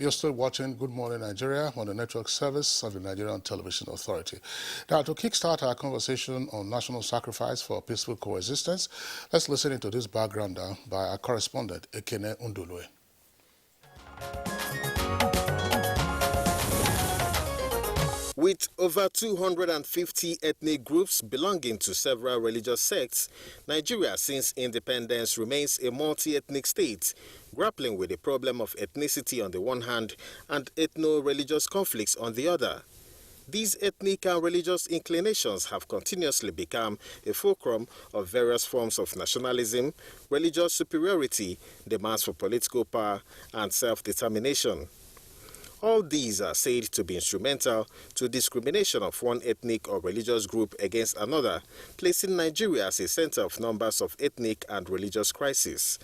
You're still watching Good Morning Nigeria on the network service of the Nigerian Television Authority. Now, to kickstart our conversation on national sacrifice for peaceful coexistence, let's listen into this backgrounder by our correspondent, Ekene Undulwe. With over 250 ethnic groups belonging to several religious sects, Nigeria since independence remains a multi-ethnic state, grappling with the problem of ethnicity on the one hand and ethno-religious conflicts on the other. These ethnic and religious inclinations have continuously become a fulcrum of various forms of nationalism, religious superiority, demands for political power, and self-determination. All these are said to be instrumental to discrimination of one ethnic or religious group against another, placing Nigeria as a center of numbers of ethnic and religious crises.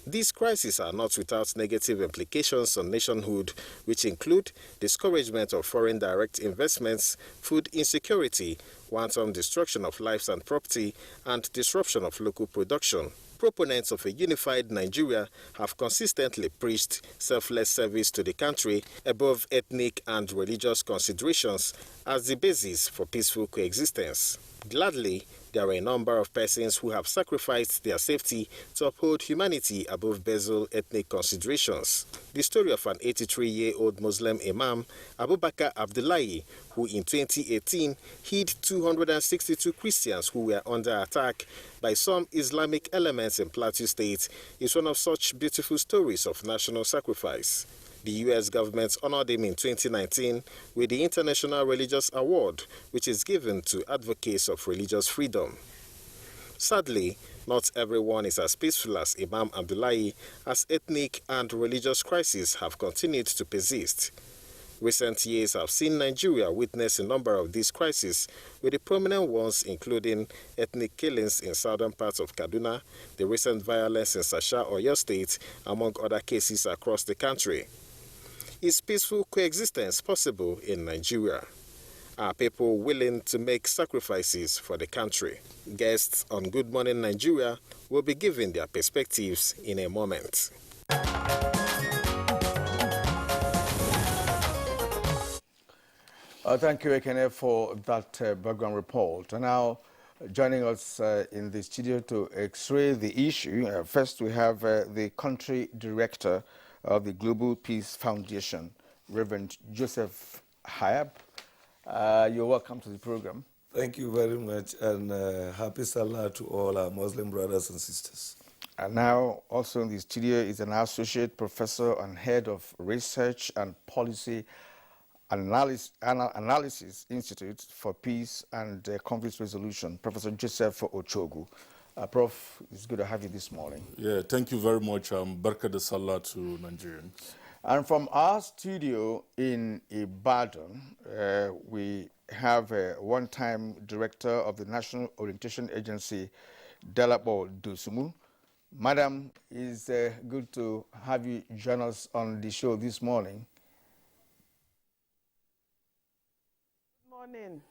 These crises are not without negative implications on nationhood, which include discouragement of foreign direct investments, food insecurity, wanton destruction of lives and property, and disruption of local production. Proponents of a unified Nigeria have consistently preached selfless service to the country above ethnic and religious considerations as the basis for peaceful coexistence. Gladly, there are a number of persons who have sacrificed their safety to uphold humanity above basal ethnic considerations. The story of an 83-year-old Muslim imam, Abubakar Abdullahi, who in 2018 hid 262 Christians who were under attack by some Islamic elements in Plateau State, is one of such beautiful stories of national sacrifice. The U.S. government honored him in 2019 with the International Religious Award, which is given to advocates of religious freedom. Sadly, not everyone is as peaceful as Imam Abdullahi, as ethnic and religious crises have continued to persist. Recent years have seen Nigeria witness a number of these crises, with the prominent ones including ethnic killings in southern parts of Kaduna, the recent violence in Sasha, Oyo State, among other cases across the country. Is peaceful coexistence possible in Nigeria? Are people willing to make sacrifices for the country? Guests on Good Morning Nigeria will be giving their perspectives in a moment. Thank you, Ekene, for that background report. And now, joining us in the studio to x-ray the issue, first we have the country director of the Global Peace Foundation, Reverend Joseph Hayab. You're welcome to the program. Thank you very much, and happy Salah to all our Muslim brothers and sisters. And now, also in the studio is an associate professor and head of Research and Policy Analysis Institute for Peace and Conflict Resolution, Professor Joseph Ochogu. Prof, it's good to have you this morning. Yeah, thank you very much. Barka de Salah to Nigerians. And from our studio in Ibadan, we have a one-time director of the National Orientation Agency, Delabo Dosumu. Madam, it's good to have you join us on the show this morning. Good morning.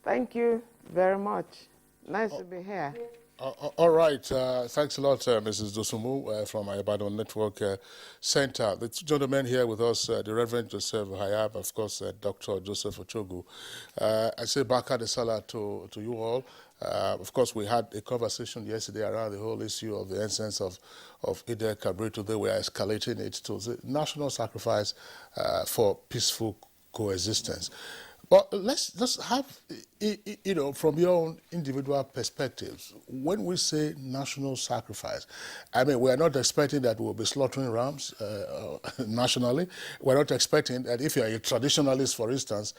Thank you very much. Nice to be here. All right. Thanks a lot, Mrs. Dosumu from Ibadan Network Center. The two gentlemen here with us, the Reverend Joseph Hayab, of course, Dr. Joseph Ochogu. I say Barka de Salah to you all. Of course, we had a conversation yesterday around the whole issue of the essence of Eid al-Kabir. Today we are escalating it to the national sacrifice for peaceful coexistence. But let's just have, from your own individual perspectives, when we say national sacrifice, I mean, we are not expecting that we'll be slaughtering rams nationally. We're not expecting that if you're a traditionalist, for instance,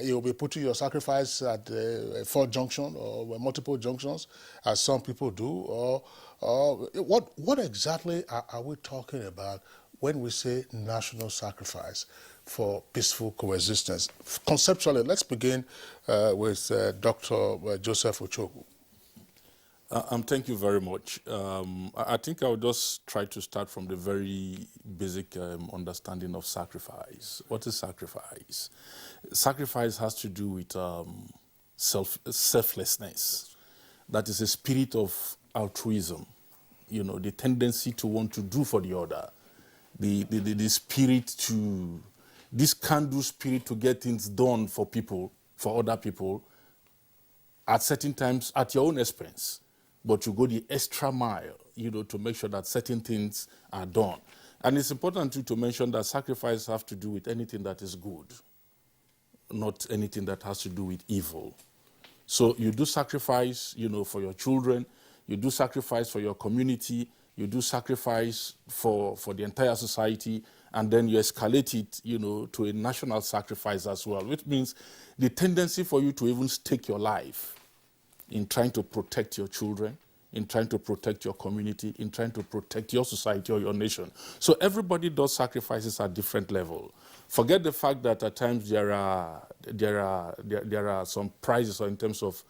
you'll be putting your sacrifice at a fourth junction or multiple junctions, as some people do. Or what exactly are we talking about when we say national sacrifice for peaceful coexistence? Conceptually, let's begin with Dr. Joseph Ochogu. Thank you very much. I think I'll just try to start from the very basic understanding of sacrifice. What is sacrifice? Sacrifice has to do with selflessness. That is a spirit of altruism, the tendency to want to do for the other. the spirit to, this can-do spirit to get things done for people, for other people, at certain times at your own expense. But you go the extra mile, to make sure that certain things are done. And it's important too to mention that sacrifice have to do with anything that is good, not anything that has to do with evil. So you do sacrifice, for your children, you do sacrifice for your community, you do sacrifice for the entire society, and then you escalate it, to a national sacrifice as well, which means the tendency for you to even stake your life in trying to protect your children, in trying to protect your community, in trying to protect your society or your nation. So everybody does sacrifices at different levels. Forget the fact that at times there are some prizes or in terms of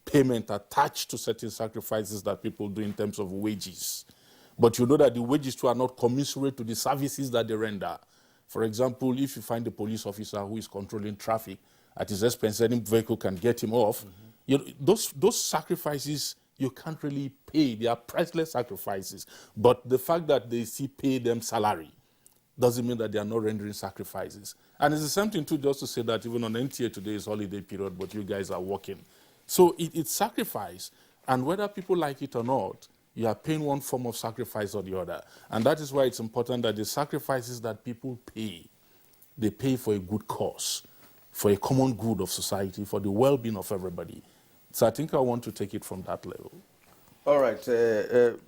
payment attached to certain sacrifices that people do in terms of wages. But you know that the wages too are not commensurate to the services that they render. For example, if you find a police officer who is controlling traffic, at his expense, any vehicle can get him off. Those sacrifices you can't really pay. They are priceless sacrifices. But the fact that they still pay them salary doesn't mean that they are not rendering sacrifices. And it's the same thing too, just to say that even on NTA today is holiday period, but you guys are working. So it's sacrifice. And whether people like it or not, you are paying one form of sacrifice or the other. And that is why it's important that the sacrifices that people pay, they pay for a good cause, for a common good of society, for the well-being of everybody. So I think I want to take it from that level. All right.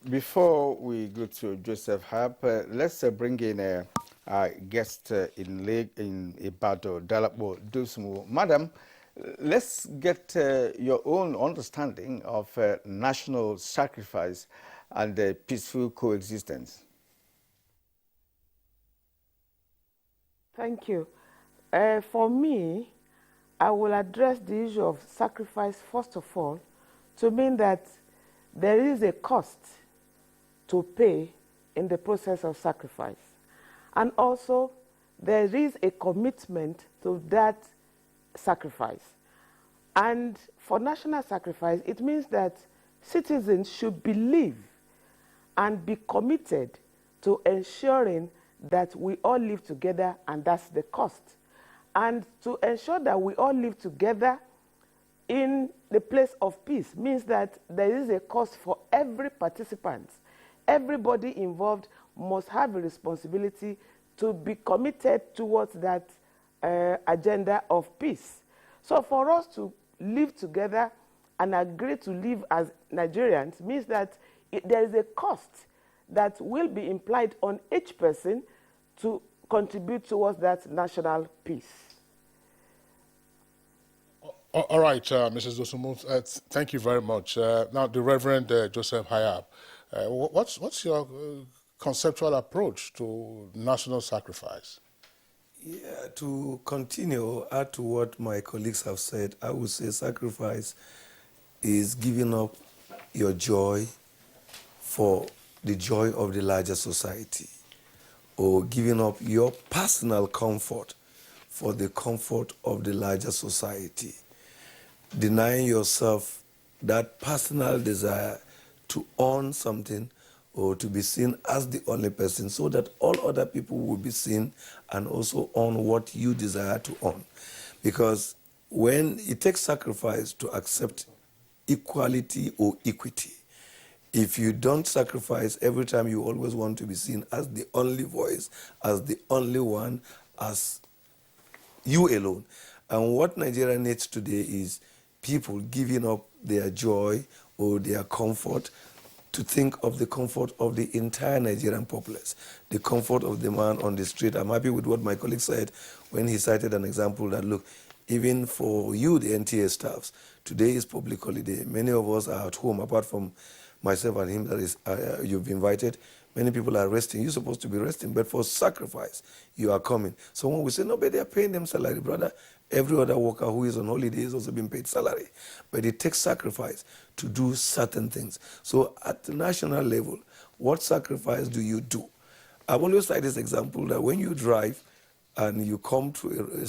Before we go to Joseph Harp, let's bring in our guest in Ibadan, Dalapo Dosunmu. Madam, let's get your own understanding of national sacrifice and peaceful coexistence. Thank you. For me, I will address the issue of sacrifice first of all to mean that there is a cost to pay in the process of sacrifice. And also, there is a commitment to that sacrifice. And for national sacrifice, it means that citizens should believe and be committed to ensuring that we all live together, and that's the cost. And to ensure that we all live together in the place of peace means that there is a cost for every participant. Everybody involved must have a responsibility to be committed towards that agenda of peace. So for us to live together and agree to live as Nigerians means that there is a cost that will be implied on each person to contribute towards that national peace. All right, Mrs. Dosunmu, thank you very much. Now, the Reverend Joseph Hayab, what's your conceptual approach to national sacrifice? Yeah, to continue, add to what my colleagues have said, I would say sacrifice is giving up your joy for the joy of the larger society, or giving up your personal comfort for the comfort of the larger society, denying yourself that personal desire to own something or to be seen as the only person so that all other people will be seen and also own what you desire to own. Because when it takes sacrifice to accept equality or equity, if you don't sacrifice every time, you always want to be seen as the only voice, as the only one, as you alone. And what Nigeria needs today is people giving up their joy or their comfort to think of the comfort of the entire Nigerian populace, the comfort of the man on the street. I'm happy with what my colleague said when he cited an example that, look, even for you, the NTA staffs, today is public holiday. Many of us are at home, apart from myself and him that is you've invited. Many people are resting. You're supposed to be resting, but for sacrifice, you are coming. So when we say, no, but they are paying them salary, brother, every other worker who is on holiday is also being paid salary. But it takes sacrifice to do certain things. So at the national level, what sacrifice do you do? I've always cited this example that when you drive and you come to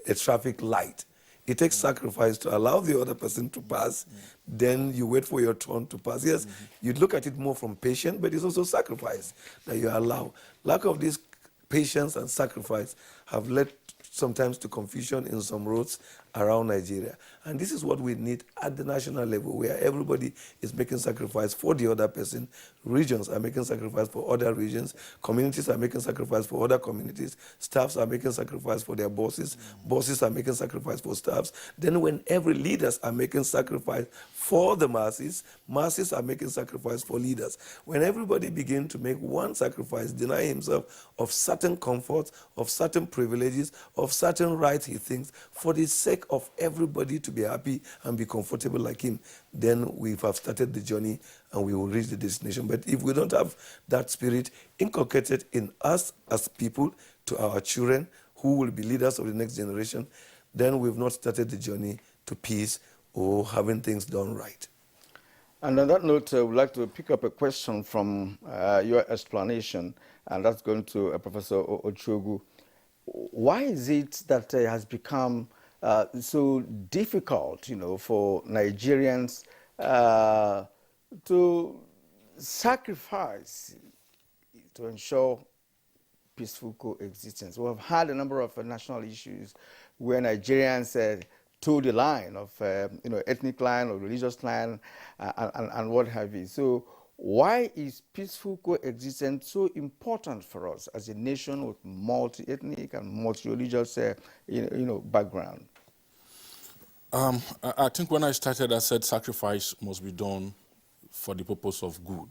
a traffic light, It takes sacrifice to allow the other person to pass. Then you wait for your turn to pass. Yes, you look at it more from patience, but it's also sacrifice that you allow. Lack of this patience and sacrifice have led sometimes to confusion in some roads around Nigeria. And this is what we need at the national level, where everybody is making sacrifice for the other person. Regions are making sacrifice for other regions. Communities are making sacrifice for other communities. Staffs are making sacrifice for their bosses. Bosses are making sacrifice for staffs. Then when every leaders are making sacrifice for the masses, masses are making sacrifice for leaders. When everybody begin to make one sacrifice, deny himself of certain comforts, of certain privileges, of certain rights he thinks, for the sake of everybody to be happy and be comfortable like him, then we have started the journey and we will reach the destination. But if we don't have that spirit inculcated in us as people to our children, who will be leaders of the next generation, then we've not started the journey to peace or having things done right. And on that note, I would like to pick up a question from your explanation, and that's going to Professor Ochogu. Why is it that it has become so difficult, for Nigerians to sacrifice to ensure peaceful coexistence? We have had a number of national issues where Nigerians toe the line of, ethnic line or religious line and what have you. So why is peaceful coexistence so important for us as a nation with multi-ethnic and multi-religious, background? I think when I started, I said sacrifice must be done for the purpose of good.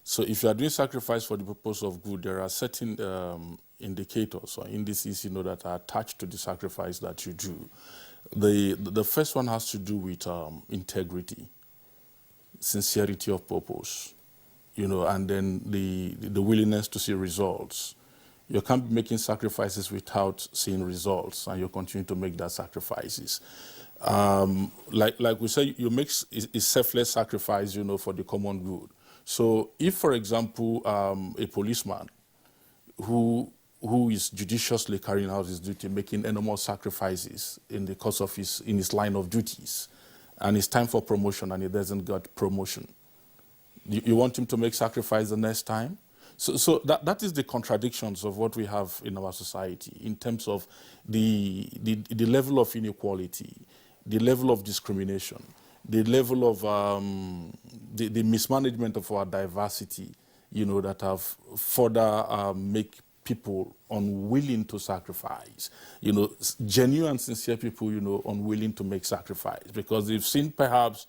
So if you are doing sacrifice for the purpose of good, there are certain indicators or indices, that are attached to the sacrifice that you do. The first one has to do with integrity, sincerity of purpose, and then the willingness to see results. You can't be making sacrifices without seeing results, and you continue to make that sacrifices. Like we say, you make a selfless sacrifice, for the common good. So if, for example, a policeman who is judiciously carrying out his duty, making enormous sacrifices in the course of his line of duties, and it's time for promotion and he doesn't get promotion, you want him to make sacrifice the next time? So that is the contradictions of what we have in our society in terms of the level of inequality, the level of discrimination, the level of the mismanagement of our diversity, that have further make people unwilling to sacrifice. Genuine, sincere people, unwilling to make sacrifice because they've seen perhaps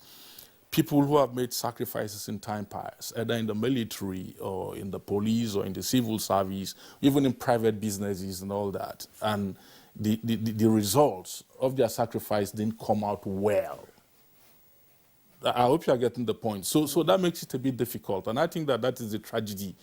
people who have made sacrifices in time past, either in the military or in the police or in the civil service, even in private businesses and all that. And the results of their sacrifice didn't come out well. I hope you are getting the point. So that makes it a bit difficult. And I think that is the tragedy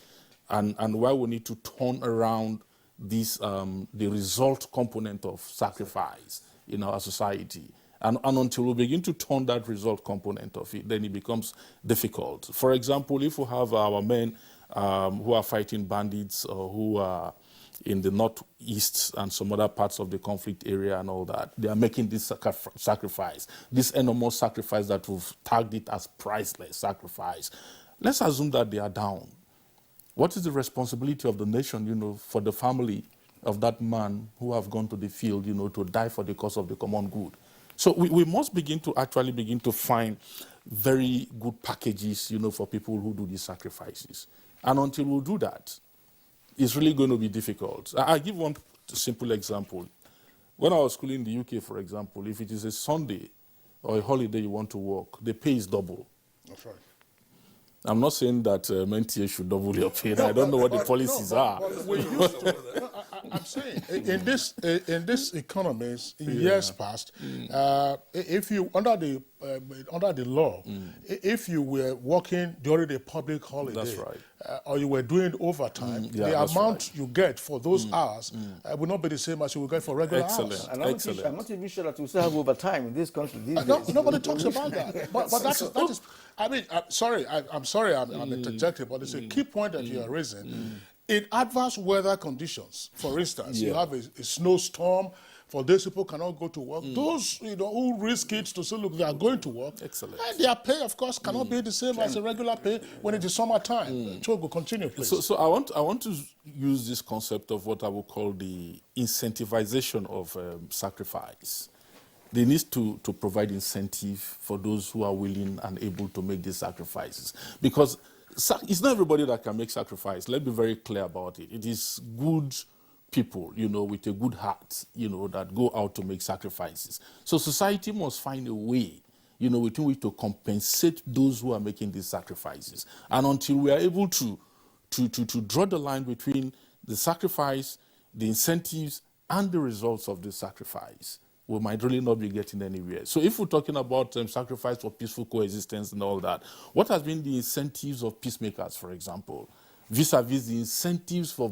and why we need to turn around this, the result component of sacrifice in our society. And until we begin to turn that result component of it, then it becomes difficult. For example, if we have our men who are fighting bandits or who are in the northeast and some other parts of the conflict area and all that, they are making this sacrifice, this enormous sacrifice that we've tagged it as priceless sacrifice. Let's assume that they are down. What is the responsibility of the nation, for the family of that man who have gone to the field, to die for the cause of the common good? So we must begin to find very good packages, for people who do these sacrifices. And until we do that, it's really going to be difficult. I'll give one simple example. When I was schooling in the UK, for example, if it is a Sunday or a holiday you want to work, the pay is double. That's right. I'm not saying that NTA should double your pay. I don't know what the policies are. We used to. I'm saying in this economies in years past, if you under the law, if you were working during a public holiday, that's right. Or you were doing overtime, the amount you get for those hours will not be the same as you will get for regular hours. And I'm not even sure that we still have overtime in this country these days. Nobody talks about that. But that is. I mean, I'm sorry I'm interjecting, but it's a key point that you are raising. In adverse weather conditions, for instance, you have a snowstorm, for those people who cannot go to work. Those who risk it to say, look, they are going to work. Excellent. And their pay, of course, cannot be the same as a regular pay when it is summertime. Chogo, continue, please. So I want to use this concept of what I would call the incentivization of sacrifice. They need to provide incentive for those who are willing and able to make these sacrifices. Because it's not everybody that can make sacrifice. Let's be very clear about it. It is good people, with a good heart, that go out to make sacrifices. So society must find a way, within which to compensate those who are making these sacrifices. And until we are able to draw the line between the sacrifice, the incentives, and the results of the sacrifice, we might really not be getting anywhere. So if we're talking about sacrifice for peaceful coexistence and all that, what has been the incentives of peacemakers, for example, vis-a-vis the incentives for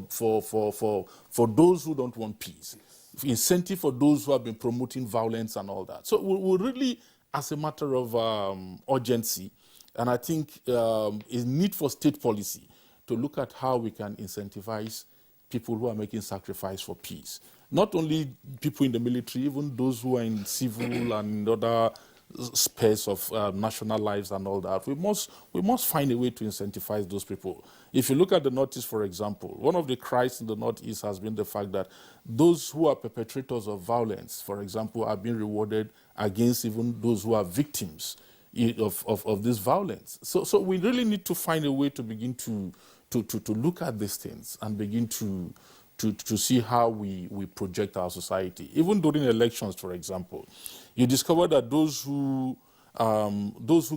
those who don't want peace, incentive for those who have been promoting violence and all that. So we really, as a matter of urgency, and I think is need for state policy to look at how we can incentivize people who are making sacrifice for peace. Not only people in the military, even those who are in civil and other space of national lives and all that. We must find a way to incentivize those people. If you look at the Northeast, for example, one of the cries in the Northeast has been the fact that those who are perpetrators of violence, for example, are being rewarded against even those who are victims of this violence. So we really need to find a way to begin to look at these things and begin to see how we project our society. Even during elections, for example, you discover that those who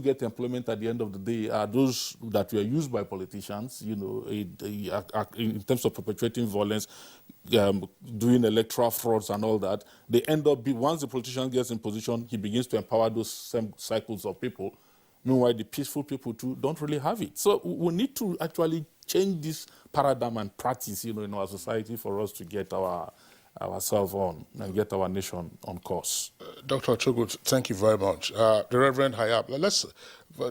get employment at the end of the day are those that were used by politicians, in terms of perpetrating violence, doing electoral frauds and all that. They end up, once the politician gets in position, he begins to empower those same cycles of people. Meanwhile, the peaceful people too don't really have it. So we need to actually change this paradigm and practice, in our society for us to get ourselves on and get our nation on course. Dr. Chogo, thank you very much. The Reverend Hayab, let's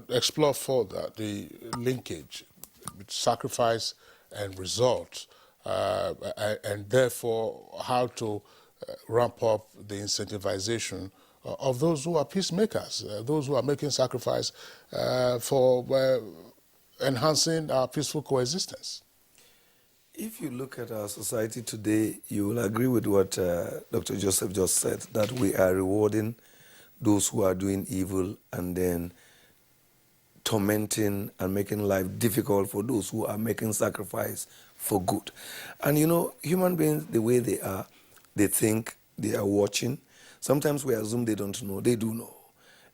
explore further the linkage with sacrifice and result, and therefore how to ramp up the incentivization of those who are peacemakers, those who are making sacrifice for enhancing our peaceful coexistence. If you look at our society today, you will agree with what Dr. Joseph just said, that we are rewarding those who are doing evil and then tormenting and making life difficult for those who are making sacrifice for good. And human beings, the way they are, they think they are watching. Sometimes we assume they don't know. They do know.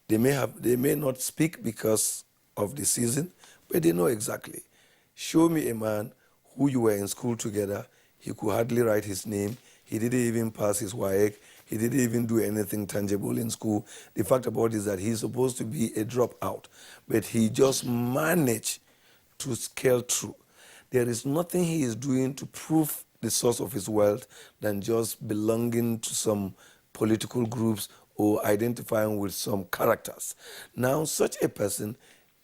They may not speak because of the season, but they know exactly. Show me a man who you were in school together. He could hardly write his name. He didn't even pass his WAEC. He didn't even do anything tangible in school. The fact about it is that he's supposed to be a dropout, but he just managed to scale through. There is nothing he is doing to prove the source of his wealth than just belonging to some political groups or identifying with some characters. Now, such a person,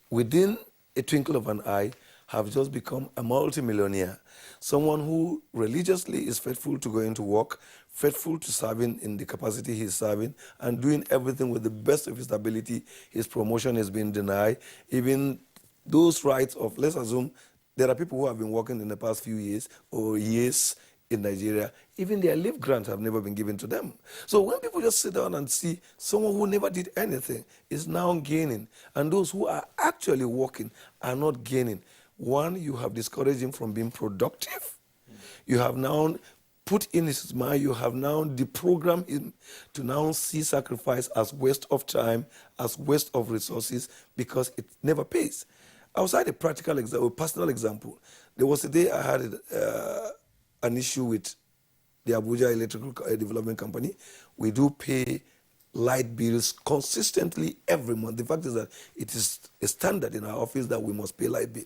within a twinkle of an eye, have just become a multimillionaire, someone who religiously is faithful to going to work, faithful to serving in the capacity he's serving, and doing everything with the best of his ability. His promotion has been denied. Even those rights of, let's assume, there are people who have been working in the past few years or years in Nigeria, even their leave grants have never been given to them. So when people just sit down and see someone who never did anything is now gaining, and those who are actually working are not gaining, one, you have discouraged him from being productive. You have now put in his mind, you have now deprogrammed him to now see sacrifice as waste of time, as waste of resources, because it never pays. Outside a practical example, personal example, there was a day I had an issue with the Abuja Electrical Development Company. We do pay light bills consistently every month. The fact is that it is a standard in our office that we must pay light bill.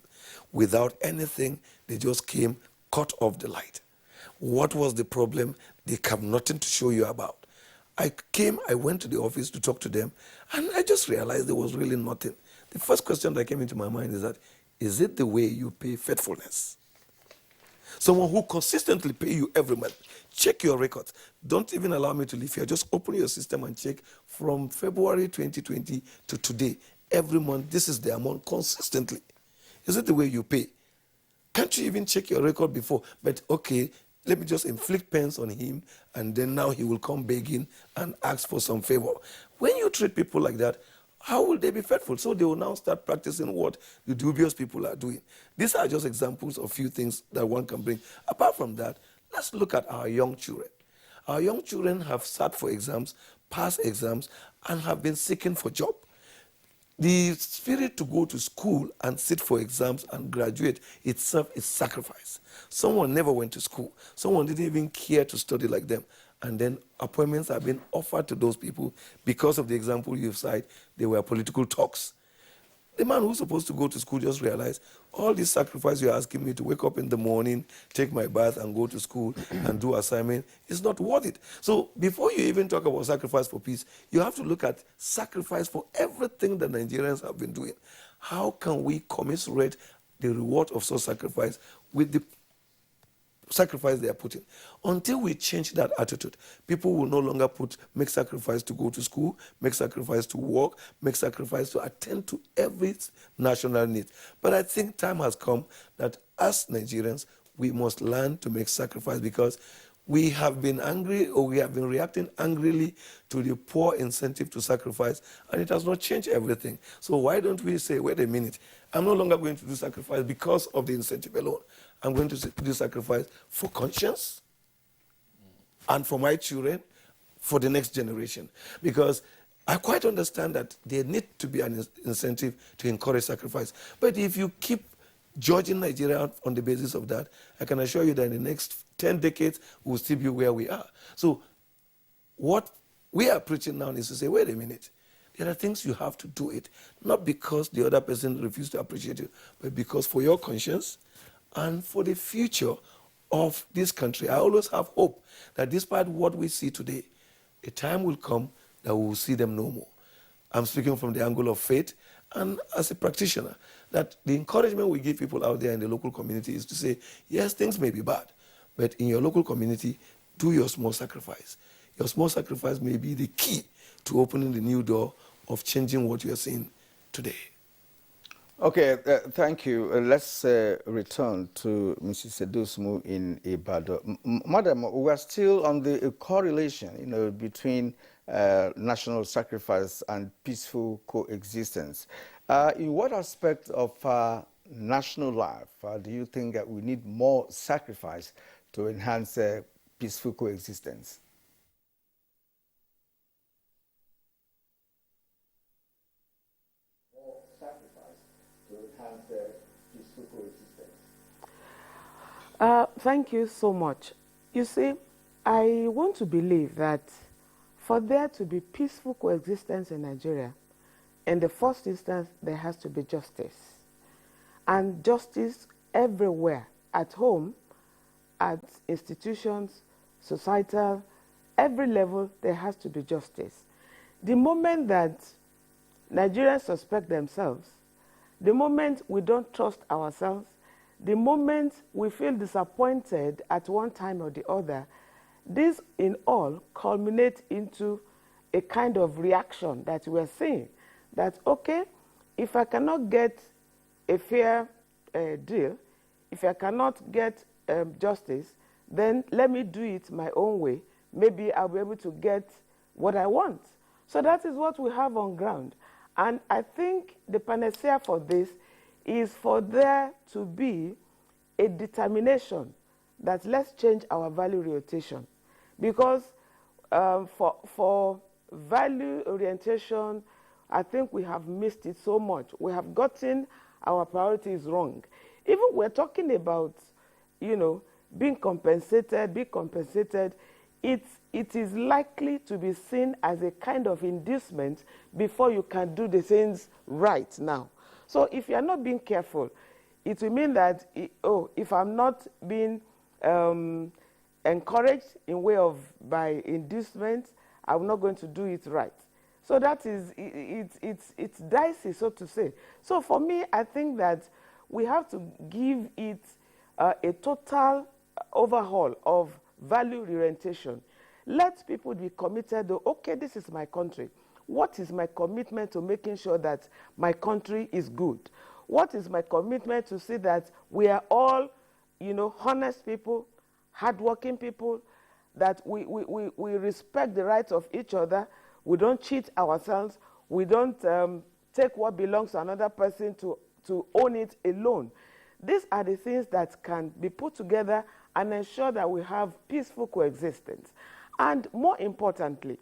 Without anything, they just came, cut off the light. What was the problem? They have nothing to show you about. I went to the office to talk to them, and I just realized there was really nothing. The first question that came into my mind is that, is it the way you pay faithfulness? Someone who consistently pay you every month. Check your records. Don't even allow me to leave here. Just open your system and check from February 2020 to today. Every month, this is the amount consistently. Is it the way you pay? Can't you even check your record before? But okay, let me just inflict pains on him, and then now he will come begging and ask for some favor. When you treat people like that, how will they be faithful? So they will now start practicing what the dubious people are doing. These are just examples of few things that one can bring. Apart from that, let's look at our young children. Our young children have sat for exams, passed exams, and have been seeking for job. The spirit to go to school and sit for exams and graduate itself is sacrifice. Someone never went to school. Someone didn't even care to study like them. And then appointments have been offered to those people because of the example you've cited. They were political talks. The man who's supposed to go to school just realized all this sacrifice you're asking me to wake up in the morning, take my bath, and go to school and do assignment is not worth it. So before you even talk about sacrifice for peace, you have to look at sacrifice for everything that Nigerians have been doing. How can we commiserate the reward of such sacrifice with the sacrifice they are putting? Until we change that attitude, people will no longer make sacrifice to go to school, make sacrifice to work, make sacrifice to attend to every national need. But I think time has come that as Nigerians, we must learn to make sacrifice, because we have been angry, or we have been reacting angrily to the poor incentive to sacrifice, and it has not changed everything. So why don't we say, wait a minute, I'm no longer going to do sacrifice because of the incentive alone. I'm going to do sacrifice for conscience and for my children, for the next generation. Because I quite understand that there need to be an incentive to encourage sacrifice. But if you keep judging Nigeria on the basis of that, I can assure you that in the next 10 decades, we'll still be where we are. So what we are preaching now is to say, wait a minute, there are things you have to do it, not because the other person refused to appreciate you, but because for your conscience and for the future of this country. I always have hope that despite what we see today, a time will come that we will see them no more. I'm speaking from the angle of faith, and as a practitioner, that the encouragement we give people out there in the local community is to say, yes, things may be bad, but in your local community, do your small sacrifice. Your small sacrifice may be the key to opening the new door of changing what you are seeing today. Okay, thank you. Let's return to Mrs. Edosmu in Ibadan. Madam, we are still on the correlation, between national sacrifice and peaceful coexistence. In what aspect of national life do you think that we need more sacrifice to enhance peaceful coexistence? Thank you so much. You see, I want to believe that for there to be peaceful coexistence in Nigeria, in the first instance, there has to be justice. And justice everywhere, at home, at institutions, societal, every level, there has to be justice. The moment that Nigerians suspect themselves, the moment we don't trust ourselves, the moment we feel disappointed at one time or the other, this in all culminates into a kind of reaction that we're seeing. That, okay, if I cannot get a fair deal, if I cannot get justice, then let me do it my own way. Maybe I'll be able to get what I want. So that is what we have on ground. And I think the panacea for this is for there to be a determination that let's change our value rotation. Because for value orientation, I think we have missed it so much. We have gotten our priorities wrong. Even we're talking about, being compensated, it is likely to be seen as a kind of inducement before you can do the things right now. So if you're not being careful, it will mean that, if I'm not being encouraged in way of by inducement, I'm not going to do it right. So that is, it's dicey, so to say. So for me, I think that we have to give it a total overhaul of value orientation. Let people be committed to, okay, this is my country. What is my commitment to making sure that my country is good? What is my commitment to see that we are all, honest people, hardworking people, that we respect the rights of each other, we don't cheat ourselves, we don't take what belongs to another person to own it alone. These are the things that can be put together and ensure that we have peaceful coexistence. And more importantly,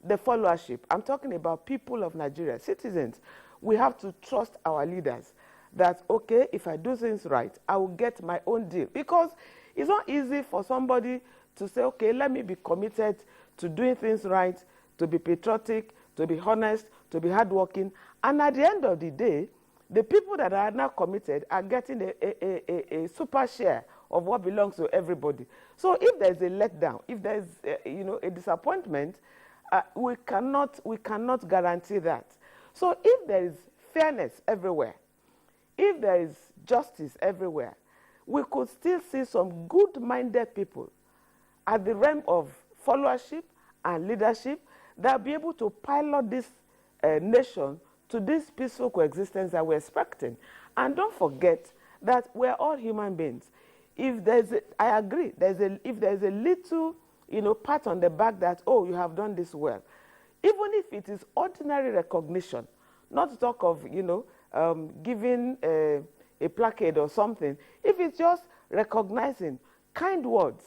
the followership. I'm talking about people of Nigeria, citizens. We have to trust our leaders that, okay, if I do things right, I will get my own deal. Because it's not easy for somebody to say, okay, let me be committed to doing things right, to be patriotic, to be honest, to be hardworking. And at the end of the day, the people that are now committed are getting a super share of what belongs to everybody. So if there's a letdown, if there's a disappointment, we cannot guarantee that. So if there is fairness everywhere, if there is justice everywhere, we could still see some good-minded people at the realm of followership and leadership that will be able to pilot this nation to this peaceful coexistence that we're expecting. And don't forget that we're all human beings. If there's I agree, if there's a little, pat on the back that, oh, you have done this well, even if it is ordinary recognition, not to talk of, giving a placard or something, if it's just recognizing kind words,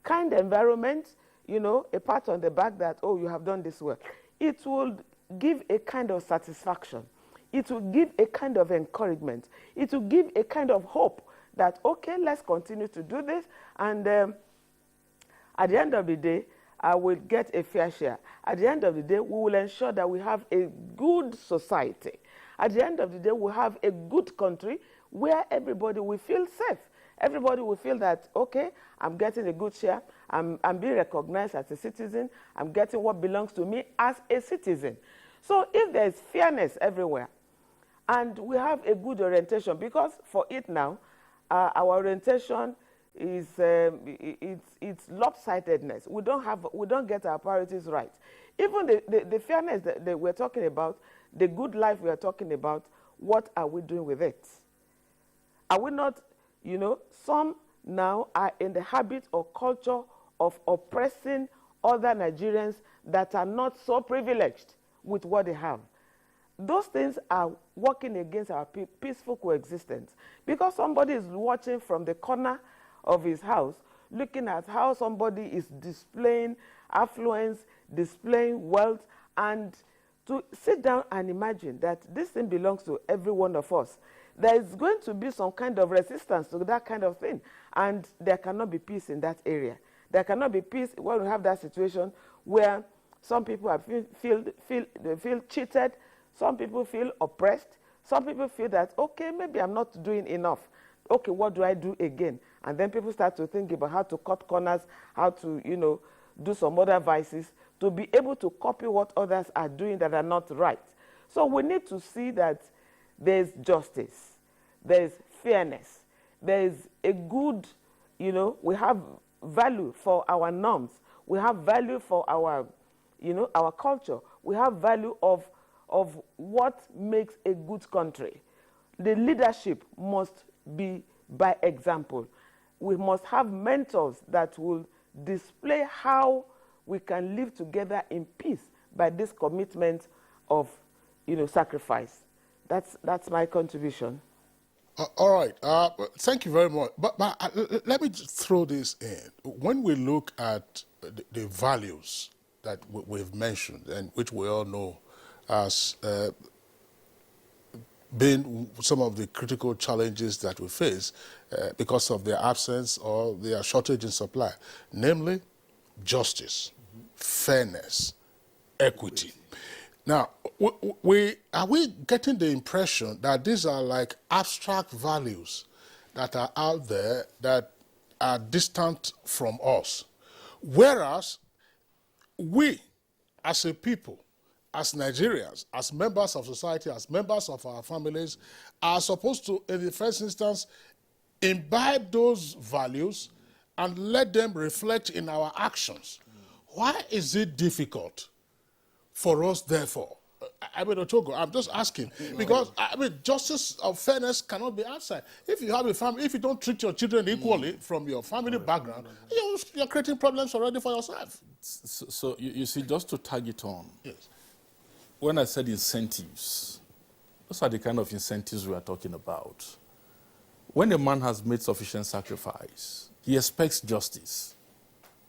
kind environment, a pat on the back that, oh, you have done this well, it will give a kind of satisfaction. It will give a kind of encouragement. It will give a kind of hope that, okay, let's continue to do this. And at the end of the day, I will get a fair share. At the end of the day, we will ensure that we have a good society. At the end of the day, we have a good country where everybody will feel safe. Everybody will feel that, okay, I'm getting a good share. I'm being recognized as a citizen. I'm getting what belongs to me as a citizen. So if there's fairness everywhere, and we have a good orientation, because for it now, our orientation is it's lopsidedness. We don't get our priorities right. Even the fairness that we're talking about, the good life we are talking about, what are we doing with it? Are we not, some now are in the habit or culture of oppressing other Nigerians that are not so privileged with what they have. Those things are working against our peaceful coexistence, because somebody is watching from the corner of his house, looking at how somebody is displaying affluence, displaying wealth, and to sit down and imagine that this thing belongs to every one of us. There is going to be some kind of resistance to that kind of thing, and there cannot be peace in that area. There cannot be peace when we have that situation where some people feel cheated, some people feel oppressed, some people feel that, okay, maybe I'm not doing enough. Okay, what do I do again? And then people start to think about how to cut corners, how to, do some other vices to be able to copy what others are doing that are not right. So we need to see that there's justice, there's fairness, there's a good, we have value for our norms, we have value for our, our culture, we have value of what makes a good country. The leadership must be by example. We must have mentors that will display how we can live together in peace by this commitment of, sacrifice. That's my contribution. All right. Thank you very much. But let me just throw this in. When we look at the values that we've mentioned, and which we all know as being some of the critical challenges that we face because of their absence or their shortage in supply, namely justice, fairness, equity. Now, are we getting the impression that these are like abstract values that are out there that are distant from us? Whereas we, as a people, as Nigerians, as members of society, as members of our families, are supposed to, in the first instance, imbibe those values, and let them reflect in our actions. Why is it difficult for us, therefore? I mean, Ochogo, I'm just asking, because, I mean, justice or fairness cannot be outside. If you have a family, if you don't treat your children equally from your family background, you're creating problems already for yourself. So you see, just to tag it on, Yes. when I said incentives, those are the kind of incentives we are talking about. When a man has made sufficient sacrifice, he expects justice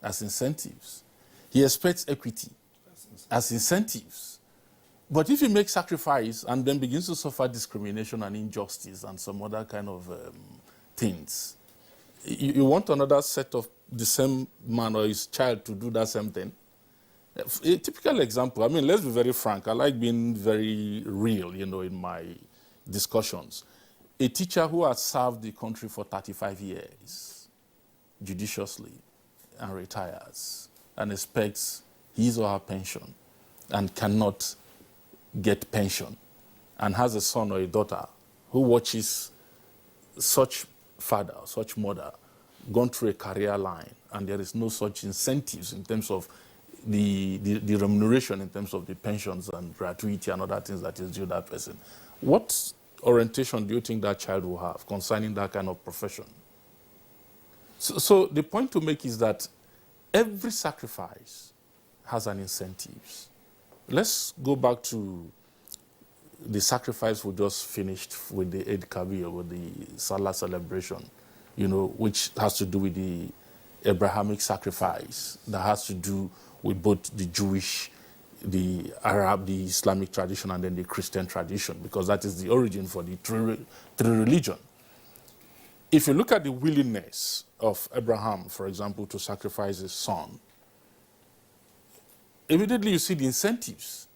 as incentives. He expects equity as incentives. But if he makes sacrifice and then begins to suffer discrimination and injustice and some other kind of things, you want another set of the same man or his child to do that same thing? A typical example, I mean, let's be very frank. I like being very real, in my discussions. A teacher who has served the country for 35 years judiciously and retires and expects his or her pension and cannot get pension and has a son or a daughter who watches such father, such mother gone through a career line and there is no such incentives in terms of the remuneration, in terms of the pensions and gratuity and other things that is due that person. What orientation do you think that child will have concerning that kind of profession? So the point to make is that every sacrifice has an incentive. Let's go back to the sacrifice we just finished with the Eid Kabir, with the Salah celebration, which has to do with the Abrahamic sacrifice, that has to do with both the Jewish, the Arab, the Islamic tradition, and then the Christian tradition, because that is the origin for the three religion. If you look at the willingness of Abraham, for example, to sacrifice his son, immediately you see the incentives.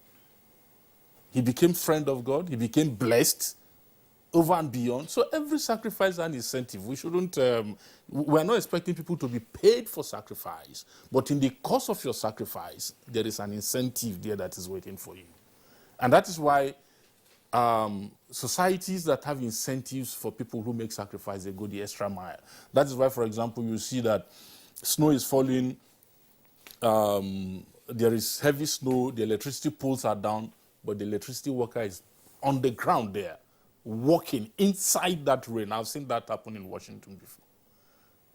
He became friend of God. He became blessed over and beyond. So every sacrifice is an incentive. We shouldn't, we're not expecting people to be paid for sacrifice, but in the course of your sacrifice, there is an incentive there that is waiting for you. And that is why societies that have incentives for people who make sacrifice, they go the extra mile. That is why, for example, you see that snow is falling, there is heavy snow, the electricity poles are down, but the electricity worker is on the ground there, walking inside that rain. I've seen that happen in Washington before.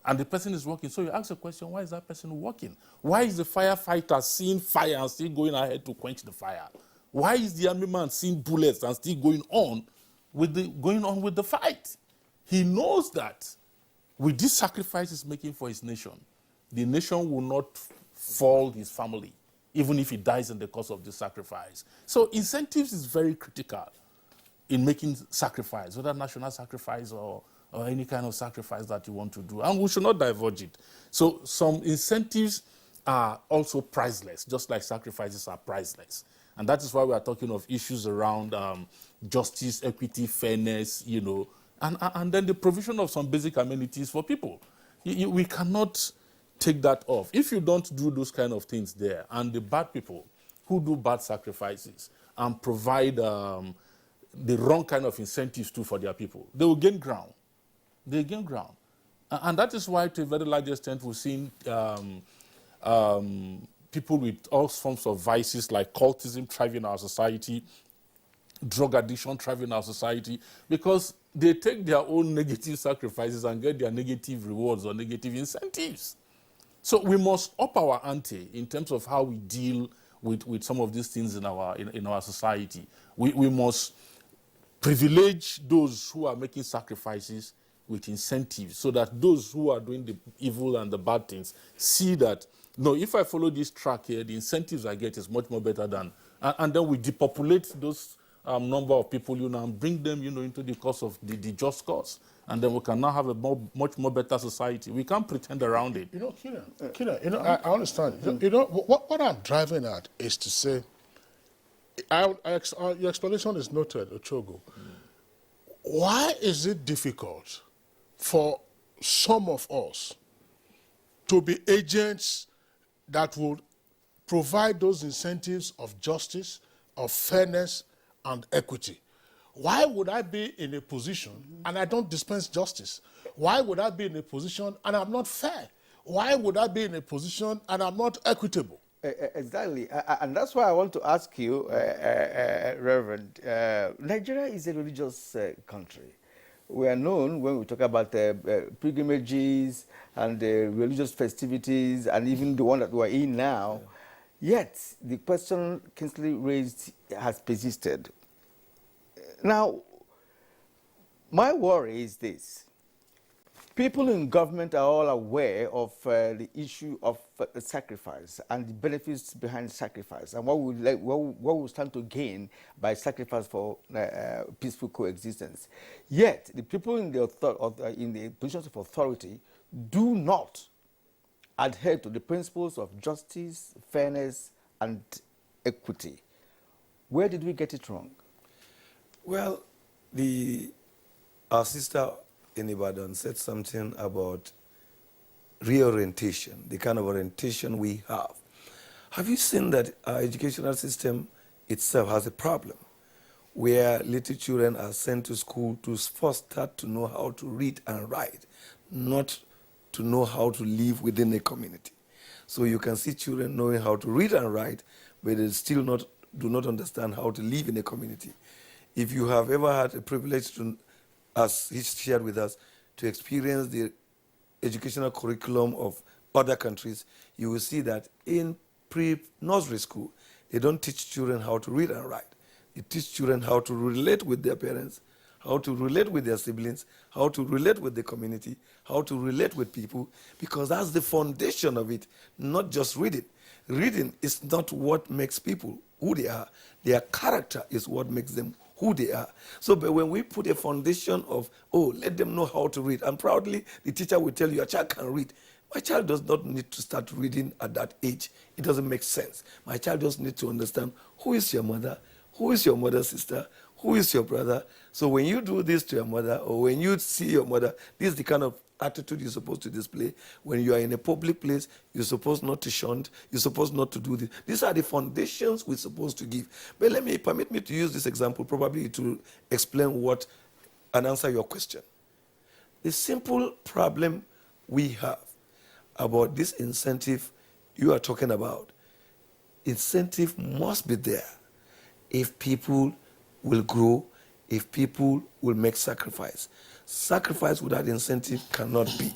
And the person is walking. So you ask the question, why is that person walking? Why is the firefighter seeing fire and still going ahead to quench the fire? Why is the army man seeing bullets and still going on with the fight? He knows that with this sacrifice he's making for his nation, the nation will not fall his family, even if he dies in the course of this sacrifice. So incentives is very critical in making sacrifice, whether national sacrifice or any kind of sacrifice that you want to do. And we should not diverge it. So some incentives are also priceless, just like sacrifices are priceless. And that is why we are talking of issues around justice, equity, fairness, and then the provision of some basic amenities for people. We cannot take that off. If you don't do those kind of things there, and the bad people who do bad sacrifices and provide the wrong kind of incentives too for their people, they will gain ground. They gain ground. And that is why, to a very large extent, we've seen people with all forms of vices like cultism thriving in our society, drug addiction thriving in our society, because they take their own negative sacrifices and get their negative rewards or negative incentives. So we must up our ante in terms of how we deal with some of these things in our society. We must privilege those who are making sacrifices with incentives, so that those who are doing the evil and the bad things see that, no, if I follow this track here, the incentives I get is much more better than, and then we depopulate those number of people, and bring them, into the cause of the just cause. And then we can now have a much more better society. We can't pretend around it. Kina, I understand. What I'm driving at is to say, your explanation is noted, Ochogo. Why is it difficult for some of us to be agents that will provide those incentives of justice, of fairness, and equity? Why would I be in a position and I don't dispense justice? Why would I be in a position and I'm not fair? Why would I be in a position and I'm not equitable? Exactly, and that's why I want to ask you, Reverend. Nigeria is a religious country. We are known when we talk about pilgrimages and religious festivities, and even the one that we're in now. Yet, the question Kingsley raised has persisted. Now, my worry is this. People in government are all aware of the issue of sacrifice and the benefits behind sacrifice and what we stand to gain by sacrifice for peaceful coexistence. Yet, the people in the positions of authority do not adhere to the principles of justice, fairness, and equity. Where did we get it wrong? Well, our sister in Ibadan said something about reorientation, the kind of orientation we have. Have you seen that our educational system itself has a problem where little children are sent to school to first start to know how to read and write, not to know how to live within a community? So you can see children knowing how to read and write, but they still do not understand how to live in a community. If you have ever had a privilege to, as he shared with us, to experience the educational curriculum of other countries, you will see that in pre-nursery school, they don't teach children how to read and write. They teach children how to relate with their parents, how to relate with their siblings, how to relate with the community, how to relate with people, because that's the foundation of it, not just reading. Reading is not what makes people who they are. Their character is what makes them who they are. So but when we put a foundation of, let them know how to read, and proudly the teacher will tell you, your child can read. My child does not need to start reading at that age. It doesn't make sense. My child just needs to understand who is your mother, who is your mother's sister, who is your brother. So when you do this to your mother, or when you see your mother, this is the kind of attitude you're supposed to display. When you are in a public place, you're supposed not to shunt, you're supposed not to do this. These are the foundations we're supposed to give. But permit me to use this example, probably to explain what and answer your question. The simple problem we have about this incentive you are talking about, incentive must be there if people will grow, if people will make sacrifice. Sacrifice without incentive cannot be.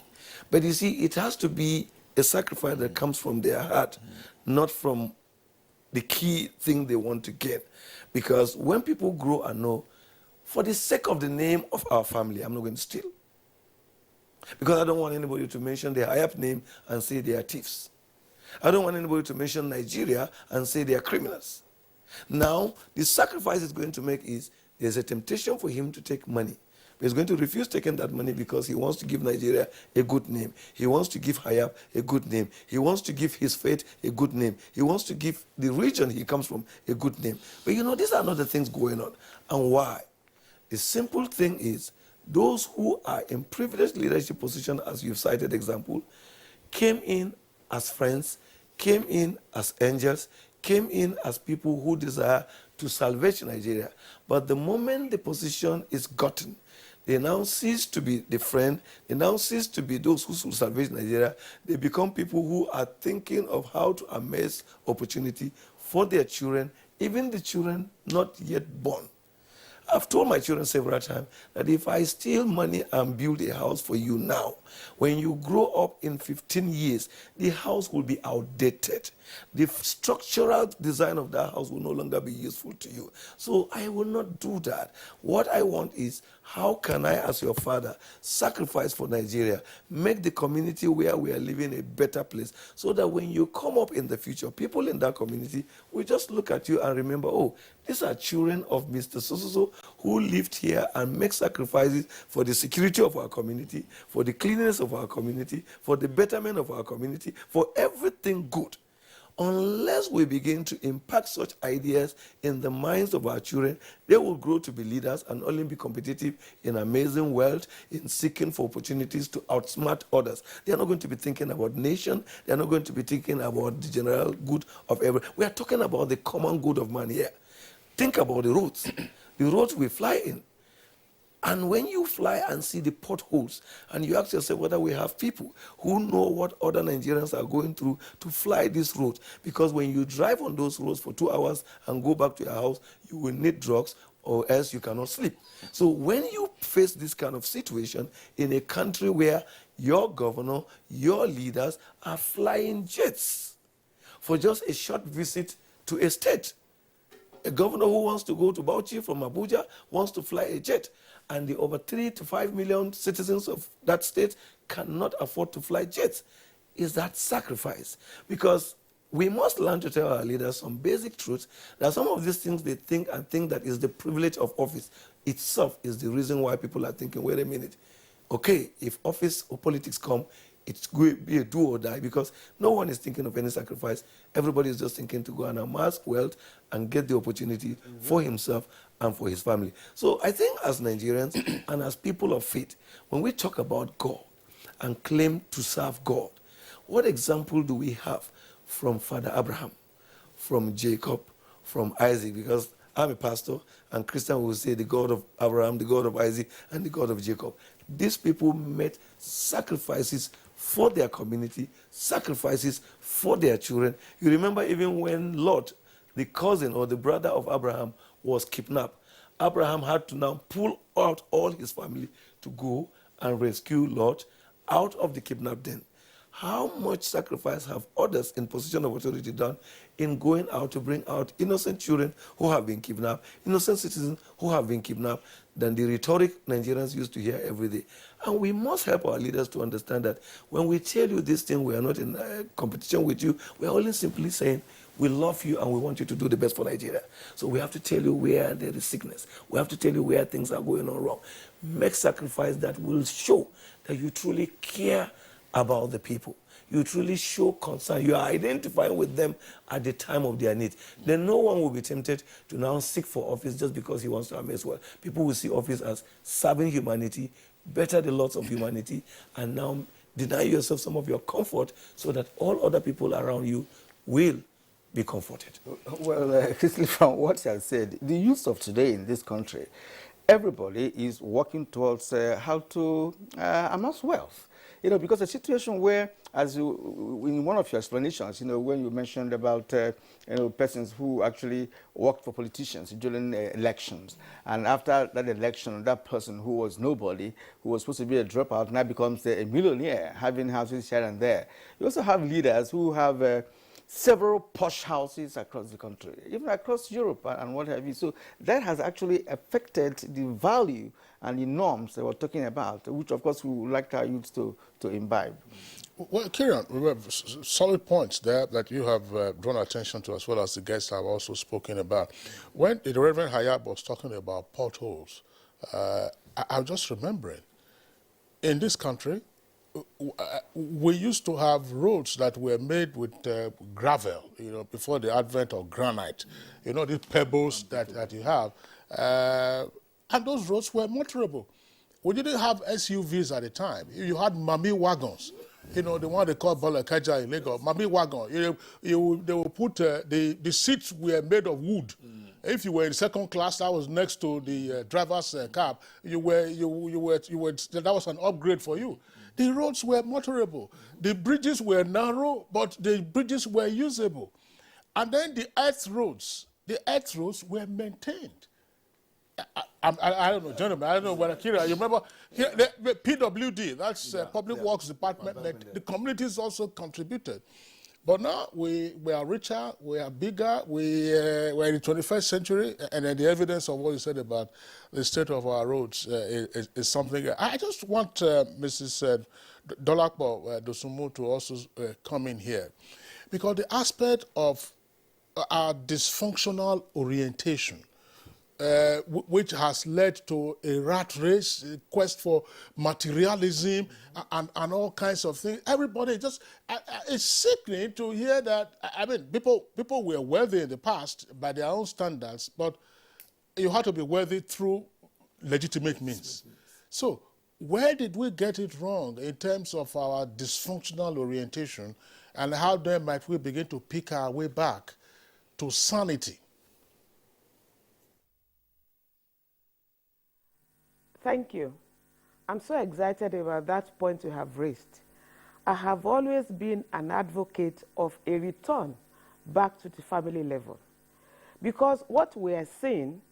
But you see, it has to be a sacrifice that comes from their heart, not from the key thing they want to get. Because when people grow and know, for the sake of the name of our family, I'm not going to steal. Because I don't want anybody to mention their Hayab name and say they are thieves. I don't want anybody to mention Nigeria and say they are criminals. Now, the sacrifice he's going to make is, there's a temptation for him to take money. But he's going to refuse taking that money because he wants to give Nigeria a good name. He wants to give Hayab a good name. He wants to give his faith a good name. He wants to give the region he comes from a good name. But these are not the things going on. And why? The simple thing is, those who are in privileged leadership position, as you've cited example, came in as friends, came in as angels, came in as people who desire to salvage Nigeria. But the moment the position is gotten, they now cease to be the friend, they now cease to be those who will salvage Nigeria. They become people who are thinking of how to amass opportunity for their children, even the children not yet born. I've told my children several times that if I steal money and build a house for you now, when you grow up in 15 years, the house will be outdated. The structural design of that house will no longer be useful to you. So I will not do that. What I want is, how can I, as your father, sacrifice for Nigeria, make the community where we are living a better place, so that when you come up in the future, people in that community will just look at you and remember, these are children of Mr. So who lived here and make sacrifices for the security of our community, for the cleanliness of our community, for the betterment of our community, for everything good. Unless we begin to impact such ideas in the minds of our children, they will grow to be leaders and only be competitive in amazing wealth, in seeking for opportunities to outsmart others. They are not going to be thinking about nation. They are not going to be thinking about the general good of everyone. We are talking about the common good of man here. Think about the roots. The roads we fly in. And when you fly and see the potholes, and you ask yourself whether we have people who know what other Nigerians are going through to fly these roads, because when you drive on those roads for 2 hours and go back to your house, you will need drugs or else you cannot sleep. So when you face this kind of situation in a country where your governor, your leaders are flying jets for just a short visit to a state, a governor who wants to go to Bauchi from Abuja wants to fly a jet, and the over 3 to 5 million citizens of that state cannot afford to fly jets. Is that sacrifice? Because we must learn to tell our leaders some basic truths, that some of these things they think that is the privilege of office itself is the reason why people are thinking, wait a minute, okay, if office or politics come, it's going to be a do or die, because no one is thinking of any sacrifice. Everybody is just thinking to go and amass wealth and get the opportunity for himself and for his family. So I think as Nigerians and as people of faith, when we talk about God and claim to serve God, what example do we have from Father Abraham, from Jacob, from Isaac? Because I'm a pastor, and Christian will say the God of Abraham, the God of Isaac, and the God of Jacob. These people made sacrifices for their community, sacrifices for their children. You remember even when Lot, the cousin or the brother of Abraham, was kidnapped, Abraham had to now pull out all his family to go and rescue Lot out of the kidnapped den. How much sacrifice have others in position of authority done in going out to bring out innocent children who have been kidnapped, innocent citizens who have been kidnapped, than the rhetoric Nigerians used to hear every day? And we must help our leaders to understand that when we tell you this thing, we are not in competition with you. We are only simply saying, we love you and we want you to do the best for Nigeria. So we have to tell you where there is sickness. We have to tell you where things are going on wrong. Make sacrifice that will show that you truly care about the people. You truly show concern. You are identifying with them at the time of their need. Then no one will be tempted to now seek for office just because he wants to amass wealth. People will see office as serving humanity, better the lots of humanity, and now deny yourself some of your comfort so that all other people around you will be comforted. Well, Christly, from what you have said, the youth of today in this country, everybody is working towards how to amass wealth. You know, because a situation where, as you, in one of your explanations, you know, when you mentioned about, you know, persons who actually worked for politicians during elections, and after that election, that person who was nobody, who was supposed to be a dropout, now becomes a millionaire, having houses here and there. You also have leaders who have several posh houses across the country, even across Europe and what have you. So that has actually affected the value and the norms that we're talking about, which of course we would like our youth to imbibe. Well, Kieran, we have solid points there that you have drawn attention to, as well as the guests have also spoken about. When the Reverend Hayab was talking about potholes, I'm just remembering, in this country, we used to have roads that were made with gravel, you know, before the advent of granite, you know, these pebbles that you have. And those roads were motorable. We didn't have SUVs at the time. You had Mami wagons, you know, the one they call Balakaja in Lagos, Mami wagon. They will put, the seats were made of wood. If you were in second class, that was next to the driver's cab, that was an upgrade for you. The roads were motorable. The bridges were narrow, but the bridges were usable. And then the earth roads were maintained. I don't know, gentlemen, I don't know whether, Kira, you remember, here, the PWD, that's Public Works Department, the communities also contributed. But now we are richer, we are bigger, we're in the 21st century, and then the evidence of what you said about the state of our roads is something. I just want Mrs. Dolakbo Dosumu to also come in here, because the aspect of our dysfunctional orientation, which has led to a rat race, a quest for materialism, and all kinds of things. Everybody just, it's sickening to hear that. I mean, people were wealthy in the past by their own standards, but you had to be wealthy through legitimate means. So where did we get it wrong in terms of our dysfunctional orientation, and how then might we begin to pick our way back to sanity? Thank you. I'm so excited about that point you have raised. I have always been an advocate of a return back to the family level, because what we are seeing